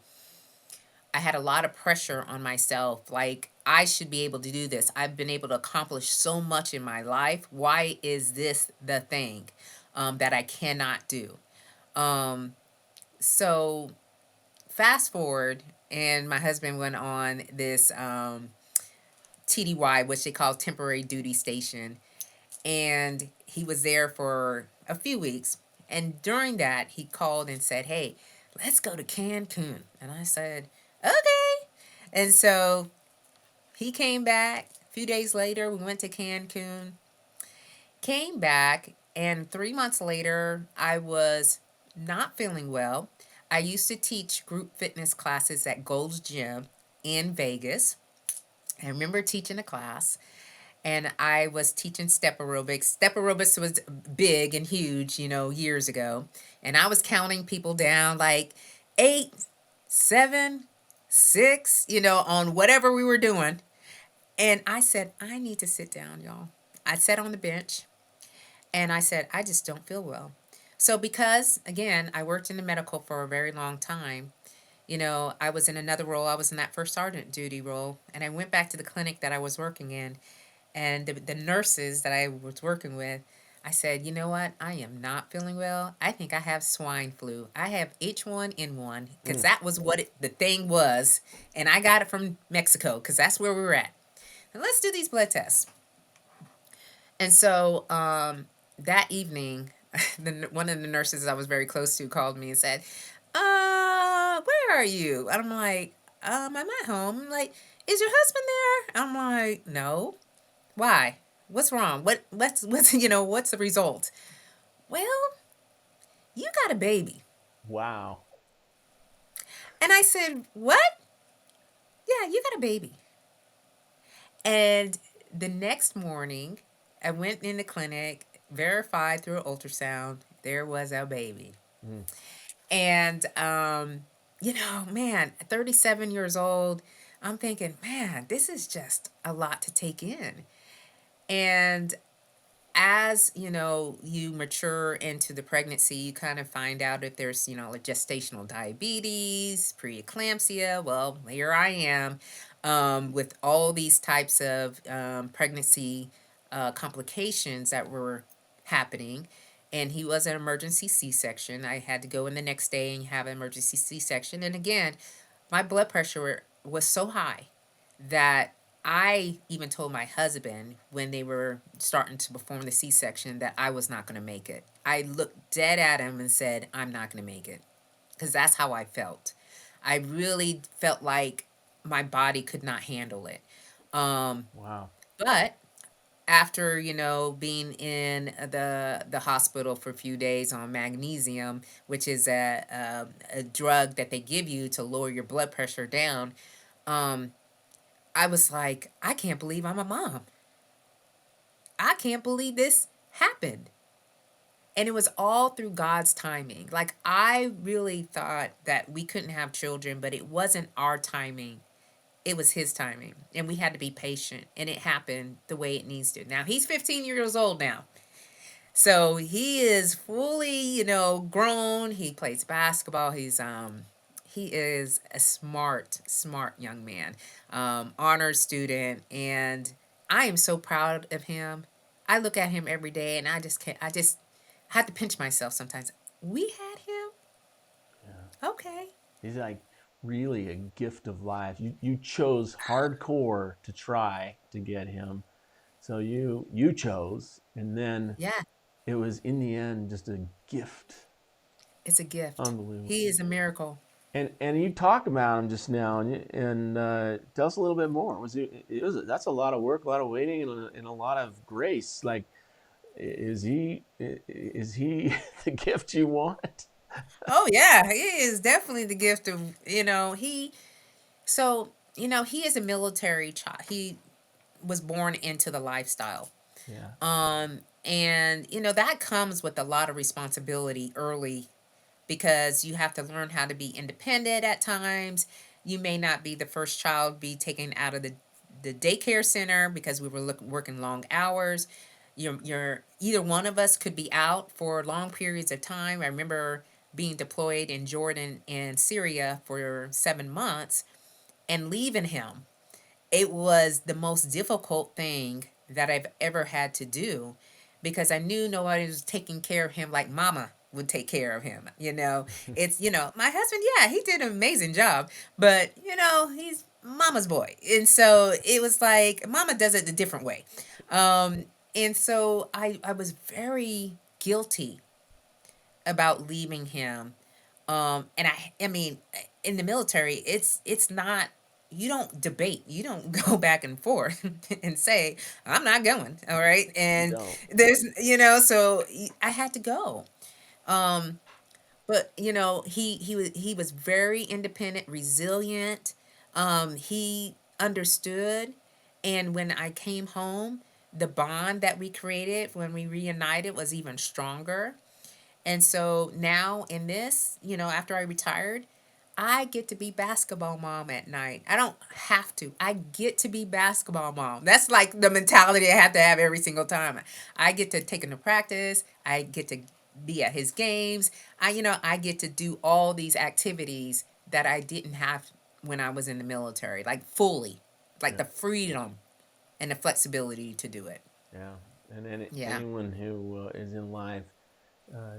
I had a lot of pressure on myself. Like, I should be able to do this. I've been able to accomplish so much in my life. Why is this the thing that I cannot do? Um, so, fast forward, and my husband went on this TDY, which they call temporary duty station. And he was there for a few weeks. And during that, he called and said, "Hey, let's go to Cancun." And I said, "Okay." And so he came back. A few days later, we went to Cancun, came back, and 3 months later, I was not feeling well. I used to teach group fitness classes at Gold's Gym in Vegas. I remember teaching a class, and I was teaching step aerobics. Step aerobics was big and huge, years ago. And I was counting people down like 8, 7, 6, on whatever we were doing. And I said, I need to sit down, y'all. I sat on the bench and I said, I just don't feel well. So, because again, I worked in the medical for a very long time, I was in another role. I was in that first sergeant duty role. And I went back to the clinic that I was working in, and the nurses that I was working with, I said, you know what? I am not feeling well. I think I have swine flu. I have H1N1, because Mm. that was what the thing was. And I got it from Mexico because that's where we were at. And let's do these blood tests. And so that evening, one of the nurses I was very close to called me and said, where are you? And I'm like, I'm at home. I'm like, is your husband there? I'm like, no. Why? What's wrong? What's what's the result? Well, you got a baby. Wow. And I said, what? Yeah, you got a baby. And the next morning, I went in the clinic, verified through an ultrasound, there was a baby. Mm. And man, 37 years old, I'm thinking, man, this is just a lot to take in. And as you mature into the pregnancy, you kind of find out if there's like gestational diabetes, preeclampsia. Well, here I am, with all these types of pregnancy complications that were happening. And he was an emergency c-section. I had to go in the next day and have an emergency c-section. And again, my blood pressure was so high that I even told my husband when they were starting to perform the C section that I was not going to make it. I looked dead at him and said, I'm not going to make it. Because that's how I felt. I really felt like my body could not handle it. Um, Wow. but after being in the hospital for a few days on magnesium, which is a drug that they give you to lower your blood pressure down, um, I was like, I can't believe I'm a mom. I can't believe this happened. And it was all through God's timing. Like, I really thought that we couldn't have children, but it wasn't our timing. It was his timing. And we had to be patient. And it happened the way it needs to. Now, he's 15 years old now. So he is fully, grown. He plays basketball. He is a smart young man, honor student, and I am so proud of him. I look at him every day, and I just can't. I just have to pinch myself sometimes. We had him, Yeah. okay. He's like really a gift of life. You chose hardcore to try to get him. So you chose, and then Yeah, it was in the end just a gift. it's a gift. Unbelievable. He is a miracle. And you talk about him just now, and tell us a little bit more. That's a lot of work, a lot of waiting, and a lot of grace. Like, is he the gift you want? Oh yeah, he is definitely the gift of he. So he is a military child. He was born into the lifestyle. Yeah. And that comes with a lot of responsibility early, because you have to learn how to be independent at times. You may not be the first child be taken out of the the daycare center because we were working long hours. You're either one of us could be out for long periods of time. I remember being deployed in Jordan and Syria for 7 months and leaving him. It was the most difficult thing that I've ever had to do because I knew nobody was taking care of him like mama would take care of him. It's, my husband, yeah, he did an amazing job, but, he's mama's boy. And so it was like, mama does it a different way. And so I was very guilty about leaving him. And I mean, in the military, it's not. You don't debate. You don't go back and forth and say, "I'm not going." All right, You and don't. there's, so I had to go. Um, but he was very independent, resilient. He understood, and when I came home, the bond that we created when we reunited was even stronger. And so now in this, after I retired, I get to be basketball mom at night. I don't have to. I get to be basketball mom. That's like the mentality I have to have every single time. I get to take him to practice. I get to be at his games. I get to do all these activities that I didn't have when I was in the military, like fully, like Yeah. the freedom and the flexibility to do it. Yeah. And Yeah. anyone who is in life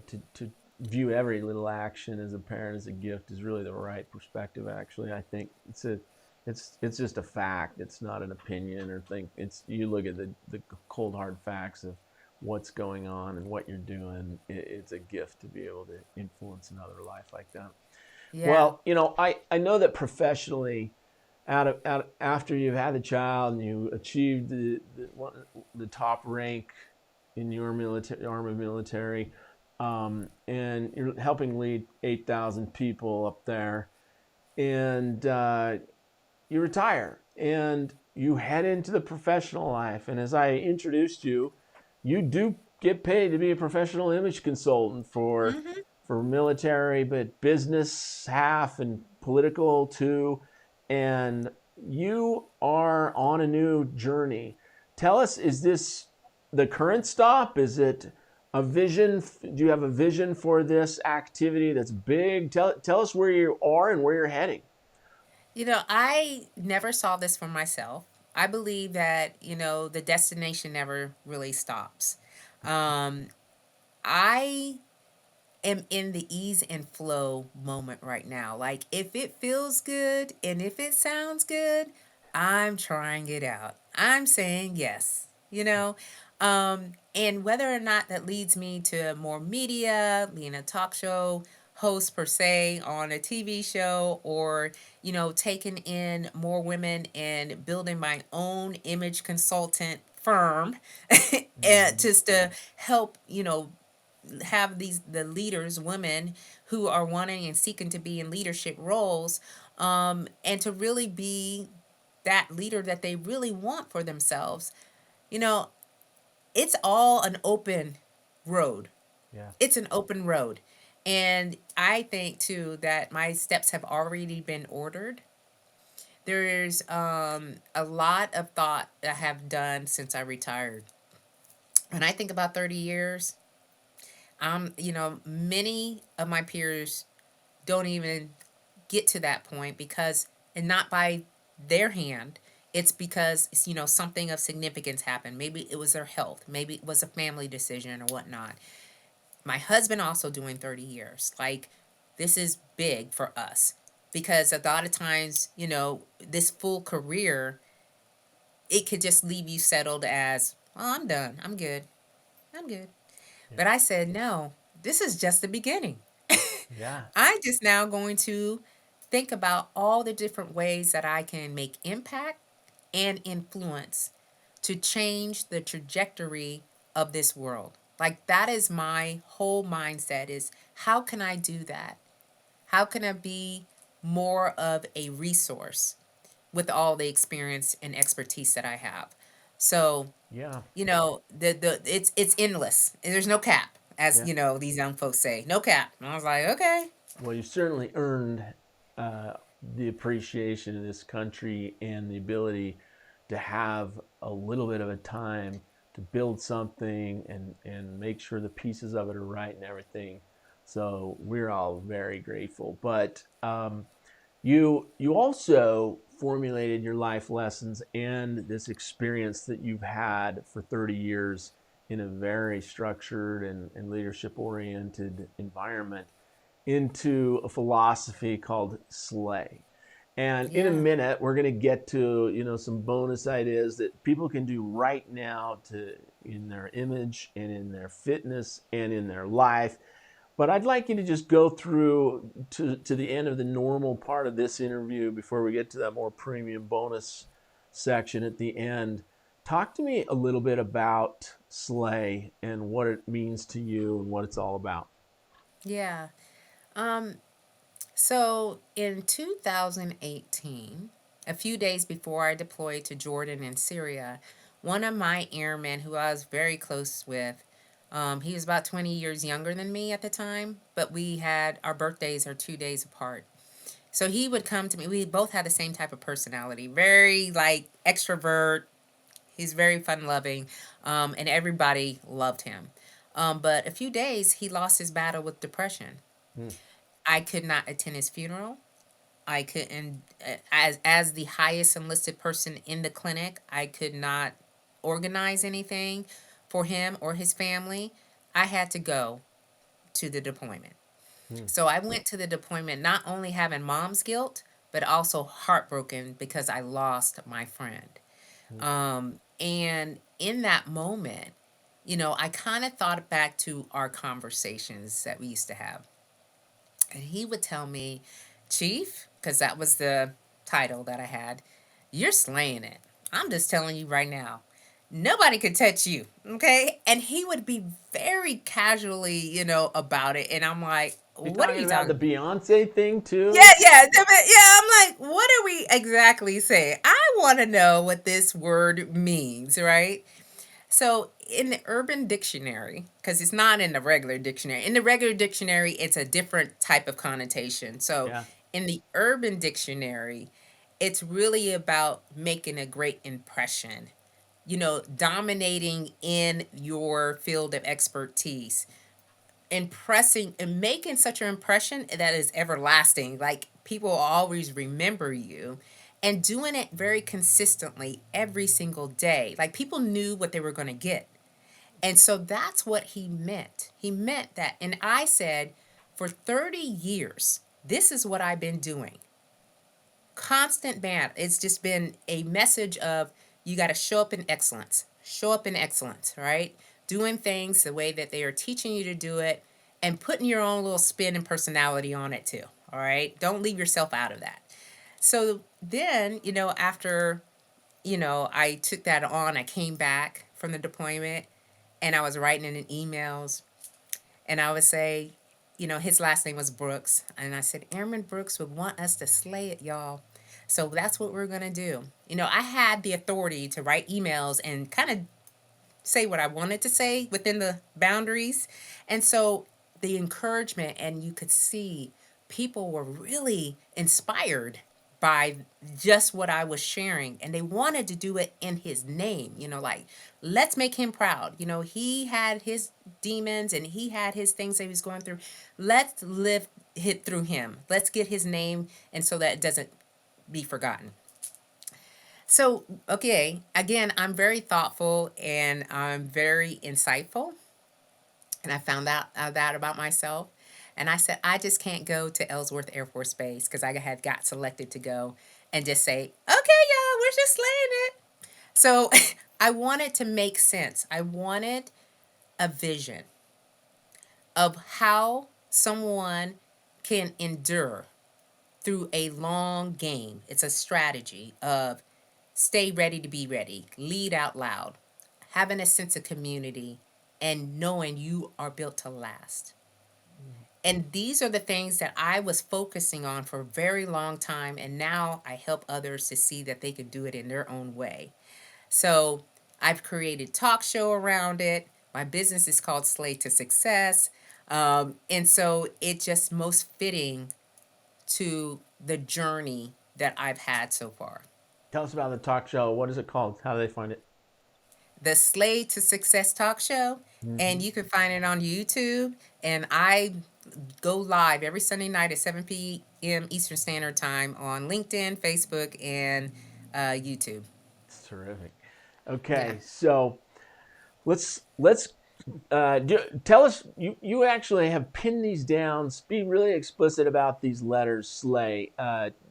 to view every little action as a parent as a gift is really the right perspective. Actually, I think it's just a fact. It's not an opinion or think. It's you look at the cold hard facts of what's going on and what you're doing. It's a gift to be able to influence another life like that. Yeah. Well, I know that professionally, after you've had a child and you achieved the top rank in your military arm of military, and you're helping lead 8,000 people up there, and you retire and you head into the professional life. And as I introduced you, you do get paid to be a professional image consultant Hmm. for military, but business half and political too. And you are on a new journey. Tell us, is this the current stop? Is it a vision? Do you have a vision for this activity that's big? Tell us where you are and where you're heading. I never saw this for myself. I believe that, the destination never really stops. Um, I am in the ease and flow moment right now. Like, if it feels good and if it sounds good, I'm trying it out. I'm saying yes. And whether or not that leads me to more media, being a talk show host per se on a TV show, or, taking in more women and building my own image consultant firm and Mm-hmm. just to help, have the leaders, women who are wanting and seeking to be in leadership roles, and to really be that leader that they really want for themselves. You know, it's all an open road. Yeah. It's an open road. And I think too that my steps have already been ordered. There's a lot of thought I have done since I retired. When I think about 30 years, many of my peers don't even get to that point because, and not by their hand, it's because, something of significance happened. Maybe it was their health, maybe it was a family decision or whatnot. My husband also doing 30 years. Like, this is big for us because a lot of times, this full career, it could just leave you settled as, oh, I'm done, I'm good, I'm good. Yeah. But I said, no, this is just the beginning. Yeah. I'm just now going to think about all the different ways that I can make impact and influence to change the trajectory of this world. Like, that is my whole mindset, is how can I do that? How can I be more of a resource with all the experience and expertise that I have? So, Yeah. it's endless. There's no cap, as Yeah. these young folks say. No cap. And I was like, okay. Well, you certainly earned uh, the appreciation of this country and the ability to have a little bit of a time to build something and make sure the pieces of it are right and everything. So we're all very grateful. But you also formulated your life lessons and this experience that you've had for 30 years in a very structured and leadership oriented environment into a philosophy called S.L.A.Y. And in a Yeah. minute, we're going to get to some bonus ideas that people can do right now to in their image and in their fitness and in their life. But I'd like you to just go through to the end of the normal part of this interview before we get to that more premium bonus section at the end. Talk to me a little bit about S.L.A.Y. and what it means to you and what it's all about. Yeah. Um, so in 2018, a few days before I deployed to Jordan and Syria, one of my airmen who I was very close with, he was about 20 years younger than me at the time, but we had our birthdays are 2 days apart. So he would come to me. We both had the same type of personality, very like extrovert. He's very fun loving, and everybody loved him. But a few days, he lost his battle with depression. Hmm. I could not attend his funeral. I couldn't, as the highest enlisted person in the clinic, I could not organize anything for him or his family. I had to go to the deployment. Hmm. So I went to the deployment not only having mom's guilt, but also heartbroken because I lost my friend. Hmm. And in that moment, I kind of thought back to our conversations that we used to have. And he would tell me, Chief, because that was the title that I had, you're slaying it. I'm just telling you right now. Nobody could touch you. Okay. And he would be very casually, about it. And I'm like, You what are talking you about the talking? Beyonce thing Yeah, too? yeah, yeah. I'm like, what are we exactly saying? I want to know what this word means, right? So, in the Urban Dictionary, because it's not in the regular dictionary, in the regular dictionary, it's a different type of connotation. So, Yeah. in the Urban Dictionary, it's really about making a great impression, dominating in your field of expertise, impressing and making such an impression that is everlasting. Like people will always remember you and doing it very consistently every single day. Like people knew what they were going to get. And so that's what he meant. He meant that. And I said, for 30 years, this is what I've been doing. Constant band. It's just been a message of you got to show up in excellence. Show up in excellence, right? Doing things the way that they are teaching you to do it and putting your own little spin and personality on it too. All right? Don't leave yourself out of that. So then, after, I took that on, I came back from the deployment and I was writing in emails and I would say, his last name was Brooks. And I said, Airman Brooks would want us to slay it, y'all. So that's what we're going to do. I had the authority to write emails and kind of say what I wanted to say within the boundaries. And so the encouragement, and you could see people were really inspired by just what I was sharing. And they wanted to do it in his name, like, let's make him proud. He had his demons and he had his things that he was going through. Let's live hit through him. Let's get his name, and so that it doesn't be forgotten. So, okay, again, I'm very thoughtful and I'm very insightful. And I found out that about myself. And I said, I just can't go to Ellsworth Air Force Base because I had got selected to go and just say, okay, y'all, we're just slaying it. So I wanted to make sense. I wanted a vision of how someone can endure through a long game. It's a strategy of stay ready to be ready, lead out loud, having a sense of community, and knowing you are built to last. And these are the things that I was focusing on for a very long time. And now I help others to see that they can do it in their own way. So I've created talk show around it. My business is called Slay to Success. And so it just most fitting to the journey that I've had so far. Tell us about the talk show. What is it called? How do they find it? The Slay to Success talk show, Mm-hmm. and you can find it on YouTube. And I go live every Sunday night at 7 p.m. Eastern Standard Time on LinkedIn, Facebook, and YouTube. It's terrific. Yeah. Okay, so let's tell us. You actually have pinned these down. Be really explicit about these letters, slay.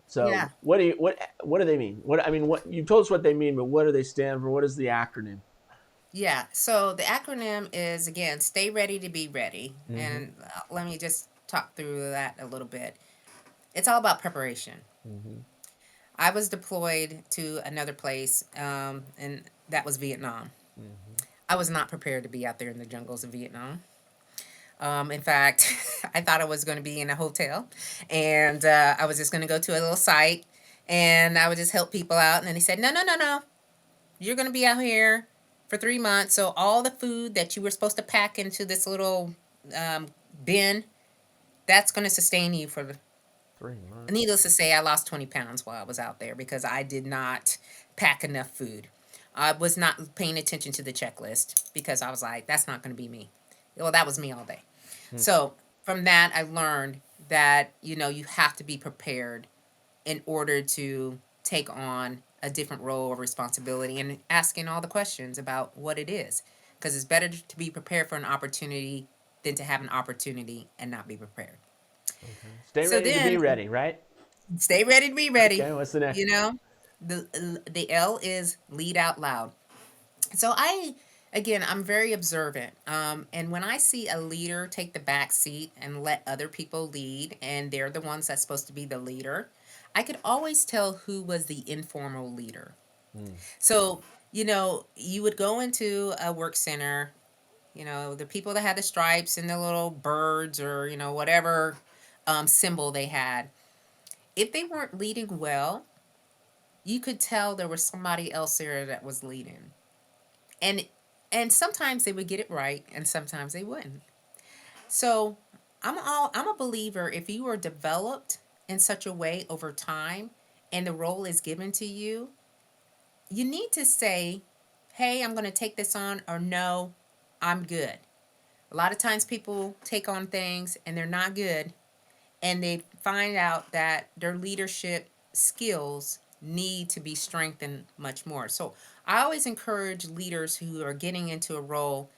So Yeah. what do they mean? What I mean, what you told us what they mean, but what do they stand for? What is the acronym? Yeah. So the acronym is, again, stay ready to be ready. Mm-hmm. And let me just talk through that a little bit. It's all about preparation. Mm-hmm. I was deployed to another place, and that was Vietnam. Mm-hmm. I was not prepared to be out there in the jungles of Vietnam. In fact, I thought I was going to be in a hotel, and I was just going to go to a little site, and I would just help people out. And then he said, "No, no, no, no. You're going to be out here for 3 months. So all the food that you were supposed to pack into this little um, bin, that's going to sustain you for." 3 months. Needless to say, I lost 20 pounds while I was out there because I did not pack enough food. I was not paying attention to the checklist because I was like, that's not going to be me. Well, that was me all day. Hmm. So from that, I learned that, you have to be prepared in order to take on a different role or responsibility, and asking all the questions about what it is. Because it's better to be prepared for an opportunity than to have an opportunity and not be prepared. Okay. Stay So ready to be then, ready, right? stay ready to be ready. Okay. What's the next You one? know, the L is lead out loud. So again, I'm very observant. And when I see a leader take the back seat and let other people lead, and they're the ones that's supposed to be the leader, I could always tell who was the informal leader. Hmm. So, you would go into a work center, the people that had the stripes and the little birds, or, whatever symbol they had. If they weren't leading well, you could tell there was somebody else there that was leading. And sometimes they would get it right and sometimes they wouldn't. So, I'm a believer, if you are developed in such a way over time and the role is given to you, you need to say, "Hey, I'm going to take this on," or "No, I'm good." A lot of times people take on things and they're not good, and they find out that their leadership skills need to be strengthened much more. So I always encourage leaders who are getting into a role,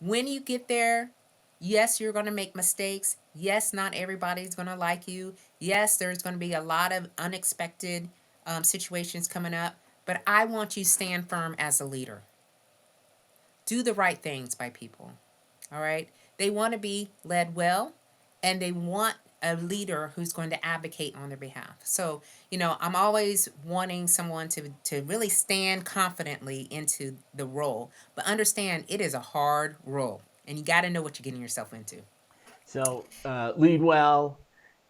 when you get there, yes, you're going to make mistakes. Yes, not everybody's going to like you. Yes, there's going to be a lot of unexpected situations coming up. But I want you to stand firm as a leader. Do the right things by people. All right. They want to be led well, and they want a leader who's going to advocate on their behalf. So, I'm always wanting someone to really stand confidently into the role, but understand it is a hard role, and you got to know what you're getting yourself into. So lead well,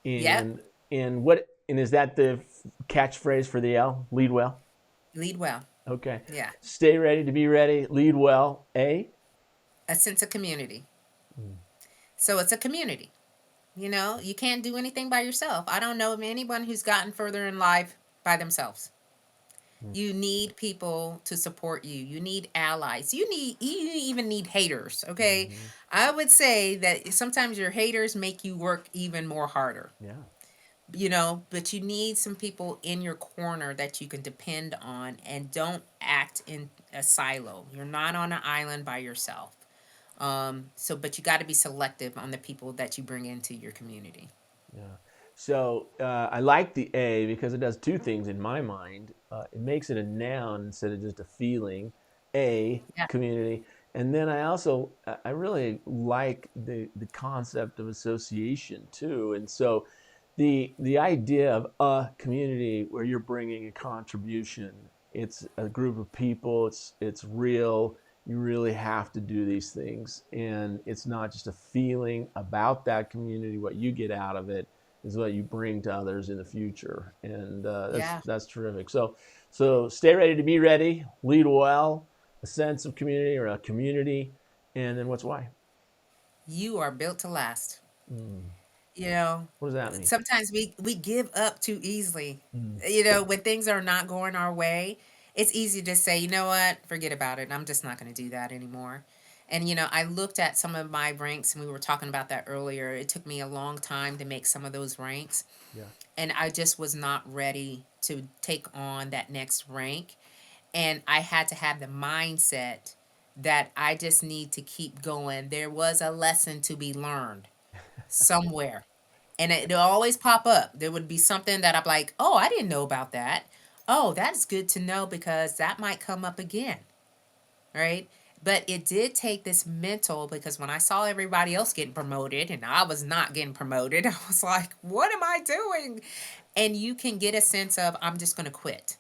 Yep. and is that the catchphrase for the L? Lead well. Lead well. Okay. Yeah. Stay ready to be ready. Lead well. A. A sense of community. Mm. So it's a community. You can't do anything by yourself. I don't know of anyone who's gotten further in life by themselves. Mm. You need people to support you. You need allies. You even need haters, okay? Mm-hmm. I would say that sometimes your haters make you work even more harder. Yeah. But you need some people in your corner that you can depend on, and don't act in a silo. You're not on an island by yourself. But you got to be selective on the people that you bring into your community. Yeah. So I like the A because it does two things in my mind. It makes it a noun instead of just a feeling. A, Yeah. community. And then I really like the concept of association too. And so the idea of a community where you're bringing a contribution, it's a group of people, it's real. You really have to do these things, and it's not just a feeling about that community. What you get out of it is what you bring to others in the future, and Yeah. that's terrific. So stay ready to be ready, lead well, a sense of community or a community, and then what's why? You are built to last. Mm. You know, What does that mean? sometimes we give up too easily. Mm. When things are not going our way, it's easy to say, you know what, forget about it. I'm just not going to do that anymore. And I looked at some of my ranks, and we were talking about that earlier. It took me a long time to make some of those ranks, Yeah. and I just was not ready to take on that next rank. And I had to have the mindset that I just need to keep going. There was a lesson to be learned somewhere. And it'll always pop up. There would be something that I'm like, oh, I didn't know about that. Oh, that's good to know because that might come up again. Right. But it did take this mental, because when I saw everybody else getting promoted and I was not getting promoted, I was like, what am I doing? And you can get a sense of, I'm just going to quit.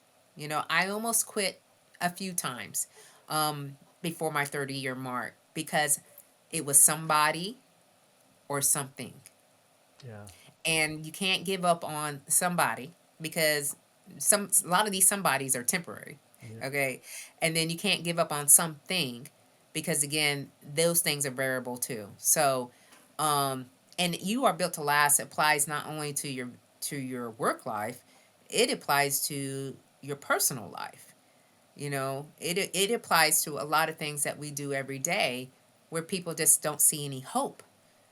I almost quit a few times before my 30-year mark because it was somebody or something. Yeah. And you can't give up on somebody because a lot of these somebodies are temporary. Yeah. Okay. And then you can't give up on something because again, those things are variable too. So and you are built to last applies not only to your work life, it applies to your personal life. It applies to a lot of things that we do every day where people just don't see any hope.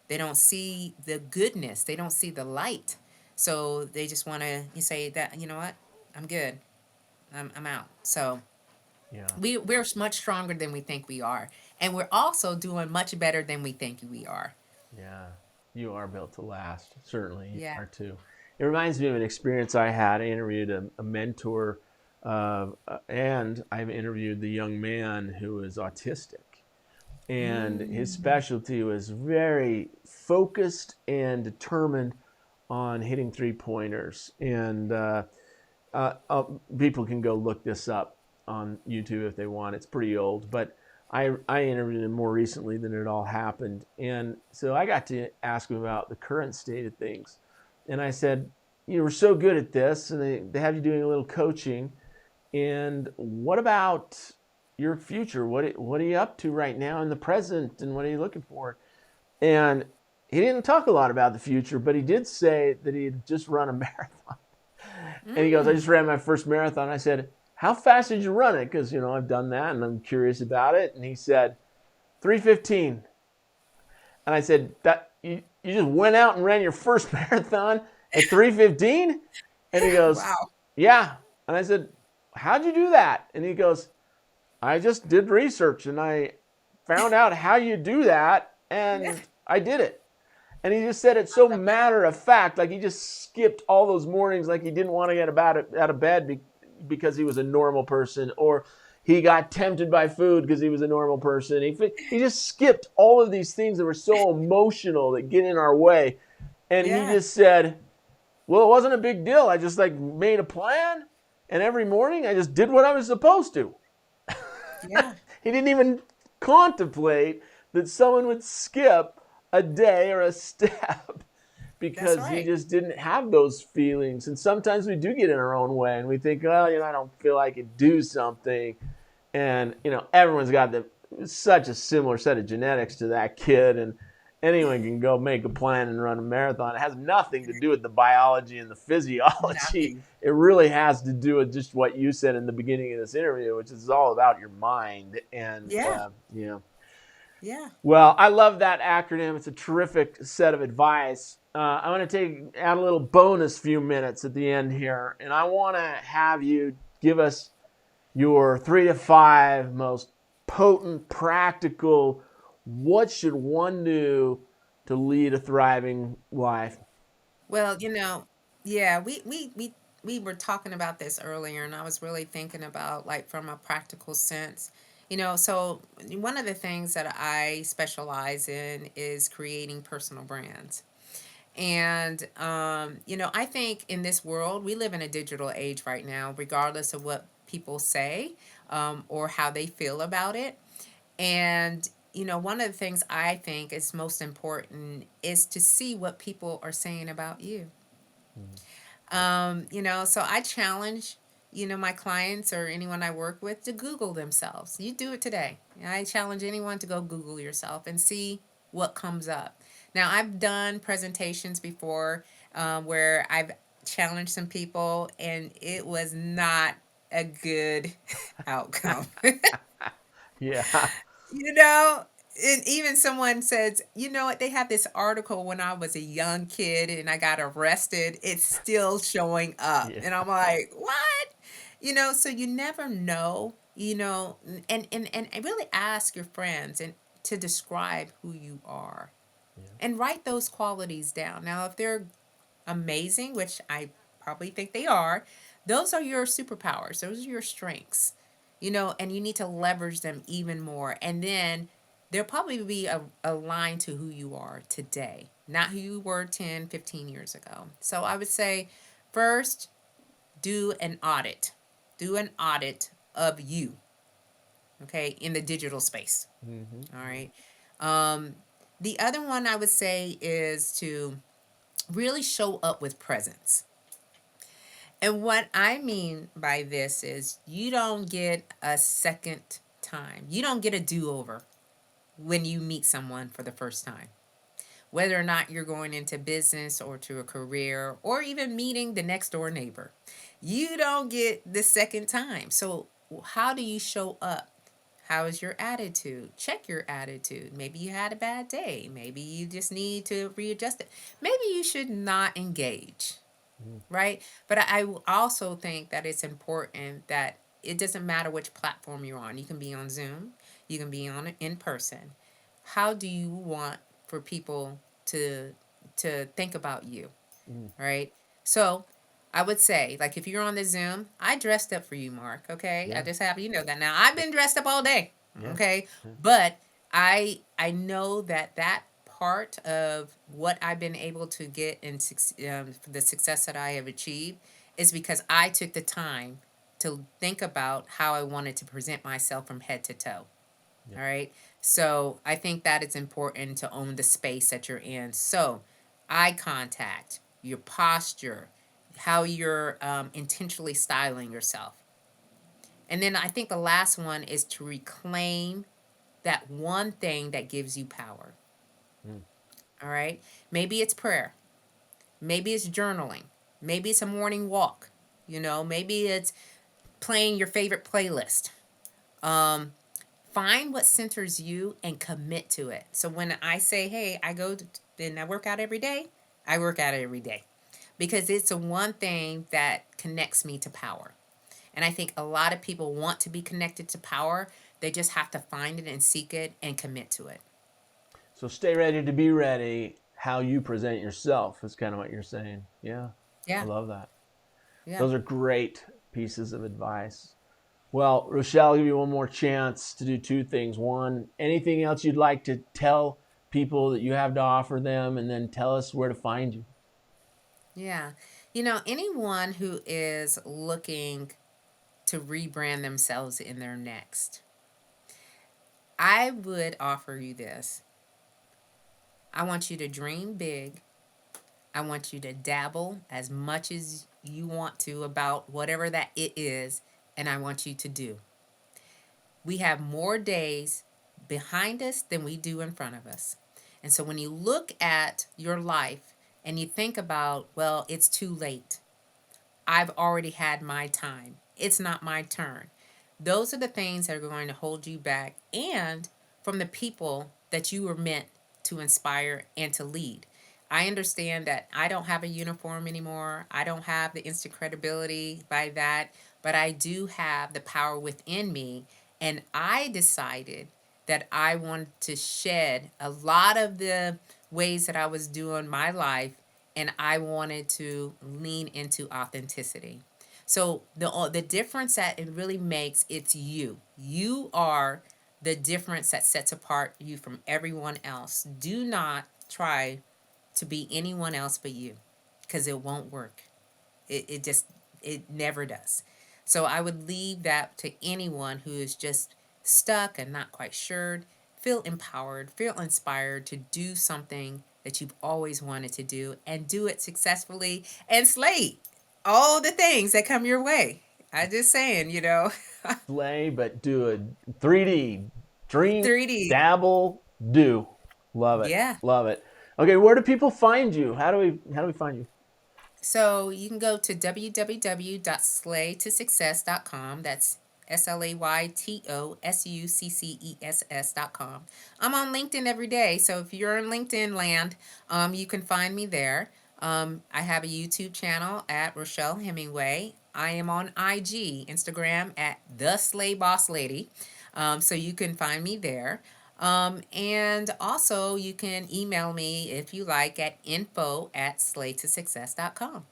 They don't see the goodness. They don't see the light. So they just want to say that, you know what? I'm good. I'm out. So Yeah. we're much stronger than we think we are. And we're also doing much better than we think we are. Yeah. You are built to last. Certainly, you Yeah. are too. It reminds me of an experience I had. I interviewed a mentor, and I've interviewed the young man who is autistic. And his Mm. specialty was very focused and determined on hitting 3 pointers. And uh, uh, people can go look this up on YouTube if they want. It's pretty old, but I interviewed him more recently than it all happened, and so I got to ask him about the current state of things. And I said, "You were so good at this, and they have you doing a little coaching. And what about your future? What are you up to right now in the present, and what are you looking for?" And he didn't talk a lot about the future, but he did say that he had just run a marathon. And he goes, "I just Mm. ran my first marathon." I said, "How fast did you run it?" Because, I've done that and I'm curious about it. And he said, 3:15. And I said, "That you just went out and ran your first marathon at 3:15?" And he goes, Wow. "Yeah." And I said, "How'd you do that?" And he goes, "I just did research and I found out how you do that Yeah. and I did it." And he just said it so matter of fact, like he just skipped all those mornings, like he didn't want to get out of bed because he was a normal person, or he got tempted by food because he was a normal person. He just skipped all of these things that were so emotional that get in our way. And he Yeah. just said, "Well, it wasn't a big deal. I just like made a plan, and every morning I just did what I was supposed to." Yeah. He didn't even contemplate that someone would skip a day or a step That's because he right. just didn't have those feelings. And sometimes we do get in our own way and we think, "Oh, I don't feel like I could do something." And, everyone's got such a similar set of genetics to that kid. And anyone can go make a plan and run a marathon. It has nothing to do with the biology and the physiology. Nothing. It really has to do with just what you said in the beginning of this interview, which is all about your mind. And, Yeah. Yeah. well, I love that acronym. It's a terrific set of advice. I want to add a little bonus few minutes at the end here, and I want to have you give us your 3 to 5 most potent, practical. What should one do to lead a thriving life? Well, yeah, we were talking about this earlier, and I was really thinking about like from a practical sense. So one of the things that I specialize in is creating personal brands. And I think in this world, we live in a digital age right now, regardless of what people say or how they feel about it. And one of the things I think is most important is to see what people are saying about you. Mm-hmm. So I challenge, my clients or anyone I work with to Google themselves. You do it today. I challenge anyone to go Google yourself and see what comes up. Now, I've done presentations before where I've challenged some people, and it was not a good outcome. Yeah. You know, and even someone says, you know what, they have this article when I was a young kid and I got arrested. It's still showing up. Yeah. And I'm like, what? So you never know, and really ask your friends and to describe who you are Yeah. and write those qualities down. Now, if they're amazing, which I probably think they are, those are your superpowers. Those are your strengths, and you need to leverage them even more. And then there'll probably be a line to who you are today, not who you were 10, 15 years ago. So I would say first, do an audit. Do an audit of you, okay, in the digital space. Hmm. All right. Um, the other one I would say is to really show up with presence. And what I mean by this is you don't get a second time. You don't get a do over when you meet someone for the first time. Whether or not you're going into business or to a career or even meeting the next door neighbor, you don't get the second time. So, how do you show up? How is your attitude? Check your attitude. Maybe you had a bad day. Maybe you just need to readjust it. Maybe you should not engage, right? But I also think that it's important that it doesn't matter which platform you're on. You can be on Zoom, you can be on in person. How do you want for people to think about you, Mm. right? So I would say, like, if you're on the Zoom, I dressed up for you, Mark. Okay, I Yeah. just have you know that. Now I've been dressed up all day. Yeah. Okay, Yeah. but I know that part of what I've been able to get and the success that I have achieved is because I took the time to think about how I wanted to present myself from head to toe. Yeah. All right. So I think that it's important to own the space that you're in. So eye contact, your posture, how you're intentionally styling yourself. And then I think the last one is to reclaim that one thing that gives you power. Mm. All right. Maybe it's prayer. Maybe it's journaling. Maybe it's a morning walk. Maybe it's playing your favorite playlist. Um, Find what centers you and commit to it. So when I say, hey, and I work out every day, I work out every day because it's the one thing that connects me to power. And I think a lot of people want to be connected to power. They just have to find it and seek it and commit to it. So stay ready to be ready. How you present yourself is kind of what you're saying. Yeah. I Yeah. love that. Yeah. Those are great pieces of advice. Well, Rochelle, I'll give you one more chance to do two things. One, anything else you'd like to tell people that you have to offer them, and then tell us where to find you. Yeah. Anyone who is looking to rebrand themselves in their next, I would offer you this. I want you to dream big. I want you to dabble as much as you want to about whatever that it is, and I want you to do. We have more days behind us than we do in front of us. And so when you look at your life and you think about, well, it's too late. I've already had my time. It's not my turn. Those are the things that are going to hold you back and from the people that you were meant to inspire and to lead. I understand that I don't have a uniform anymore. I don't have the instant credibility by that, but I do have the power within me. And I decided that I wanted to shed a lot of the ways that I was doing my life, and I wanted to lean into authenticity. So the difference that it really makes, it's you. You are the difference that sets apart you from everyone else. Do not try to be anyone else but you, because it won't work. It never does. So I would leave that to anyone who is just stuck and not quite sure. Feel empowered, feel inspired to do something that you've always wanted to do and do it successfully and slay all the things that come your way. I just saying. Slay, but do it 3D. Dream, 3D. dabble, do. Love it. Yeah. Love it. Okay, where do people find you? How do we find you? So you can go to www.slaytosuccess.com. That's SLAYTOSUCCESS.com. I'm on LinkedIn every day. So if you're in LinkedIn land, you can find me there. I have a YouTube channel at Rochelle Hemingway. I am on IG, Instagram at the Slay Boss Lady. So you can find me there. And also, you can email me if you like at info@slaytosuccess.com.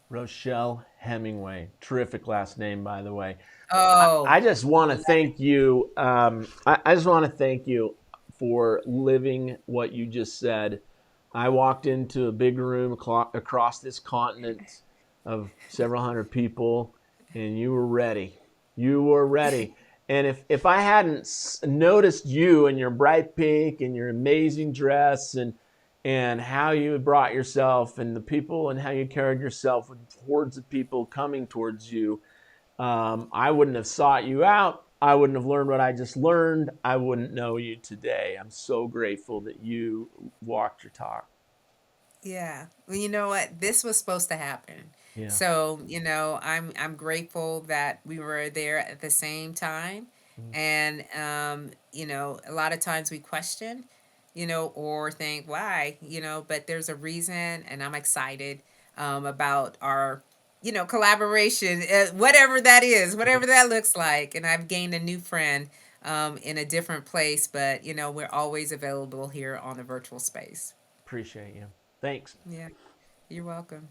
Rochelle Hemingway. Terrific last name, by the way. Oh, I just want to thank you. I just want to thank you for living what you just said. I walked into a big room across this continent of several hundred people, and you were ready. You were ready. And if I hadn't noticed you and your bright pink and your amazing dress and how you brought yourself and the people and how you carried yourself with hordes of people coming towards you, I wouldn't have sought you out. I wouldn't have learned what I just learned. I wouldn't know you today. I'm so grateful that you walked your talk. yeah. Well, you know what? This was supposed to happen. Yeah. So, I'm grateful that we were there at the same time. Mm-hmm. And a lot of times we question, or think why, but there's a reason, and I'm excited about our collaboration, whatever that is, whatever that looks like. And I've gained a new friend in a different place, but we're always available here on the virtual space. Appreciate you. Thanks. Yeah, you're welcome.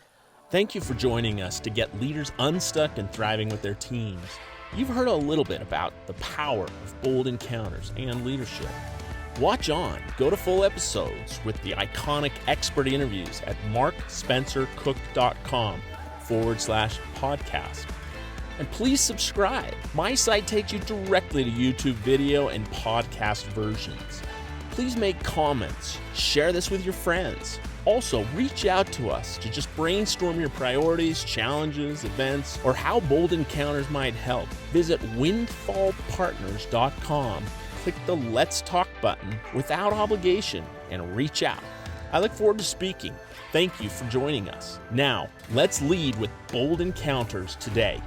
Thank you for joining us to get leaders unstuck and thriving with their teams. You've heard a little bit about the power of bold encounters and leadership. Watch on, go to full episodes with the iconic expert interviews at markspencercook.com/podcast. And please subscribe. My site takes you directly to YouTube video and podcast versions. Please make comments, share this with your friends. Also, reach out to us to just brainstorm your priorities, challenges, events, or how bold encounters might help. Visit windfallpartners.com, click the Let's Talk button without obligation, and reach out. I look forward to speaking. Thank you for joining us. Now, let's lead with bold encounters today.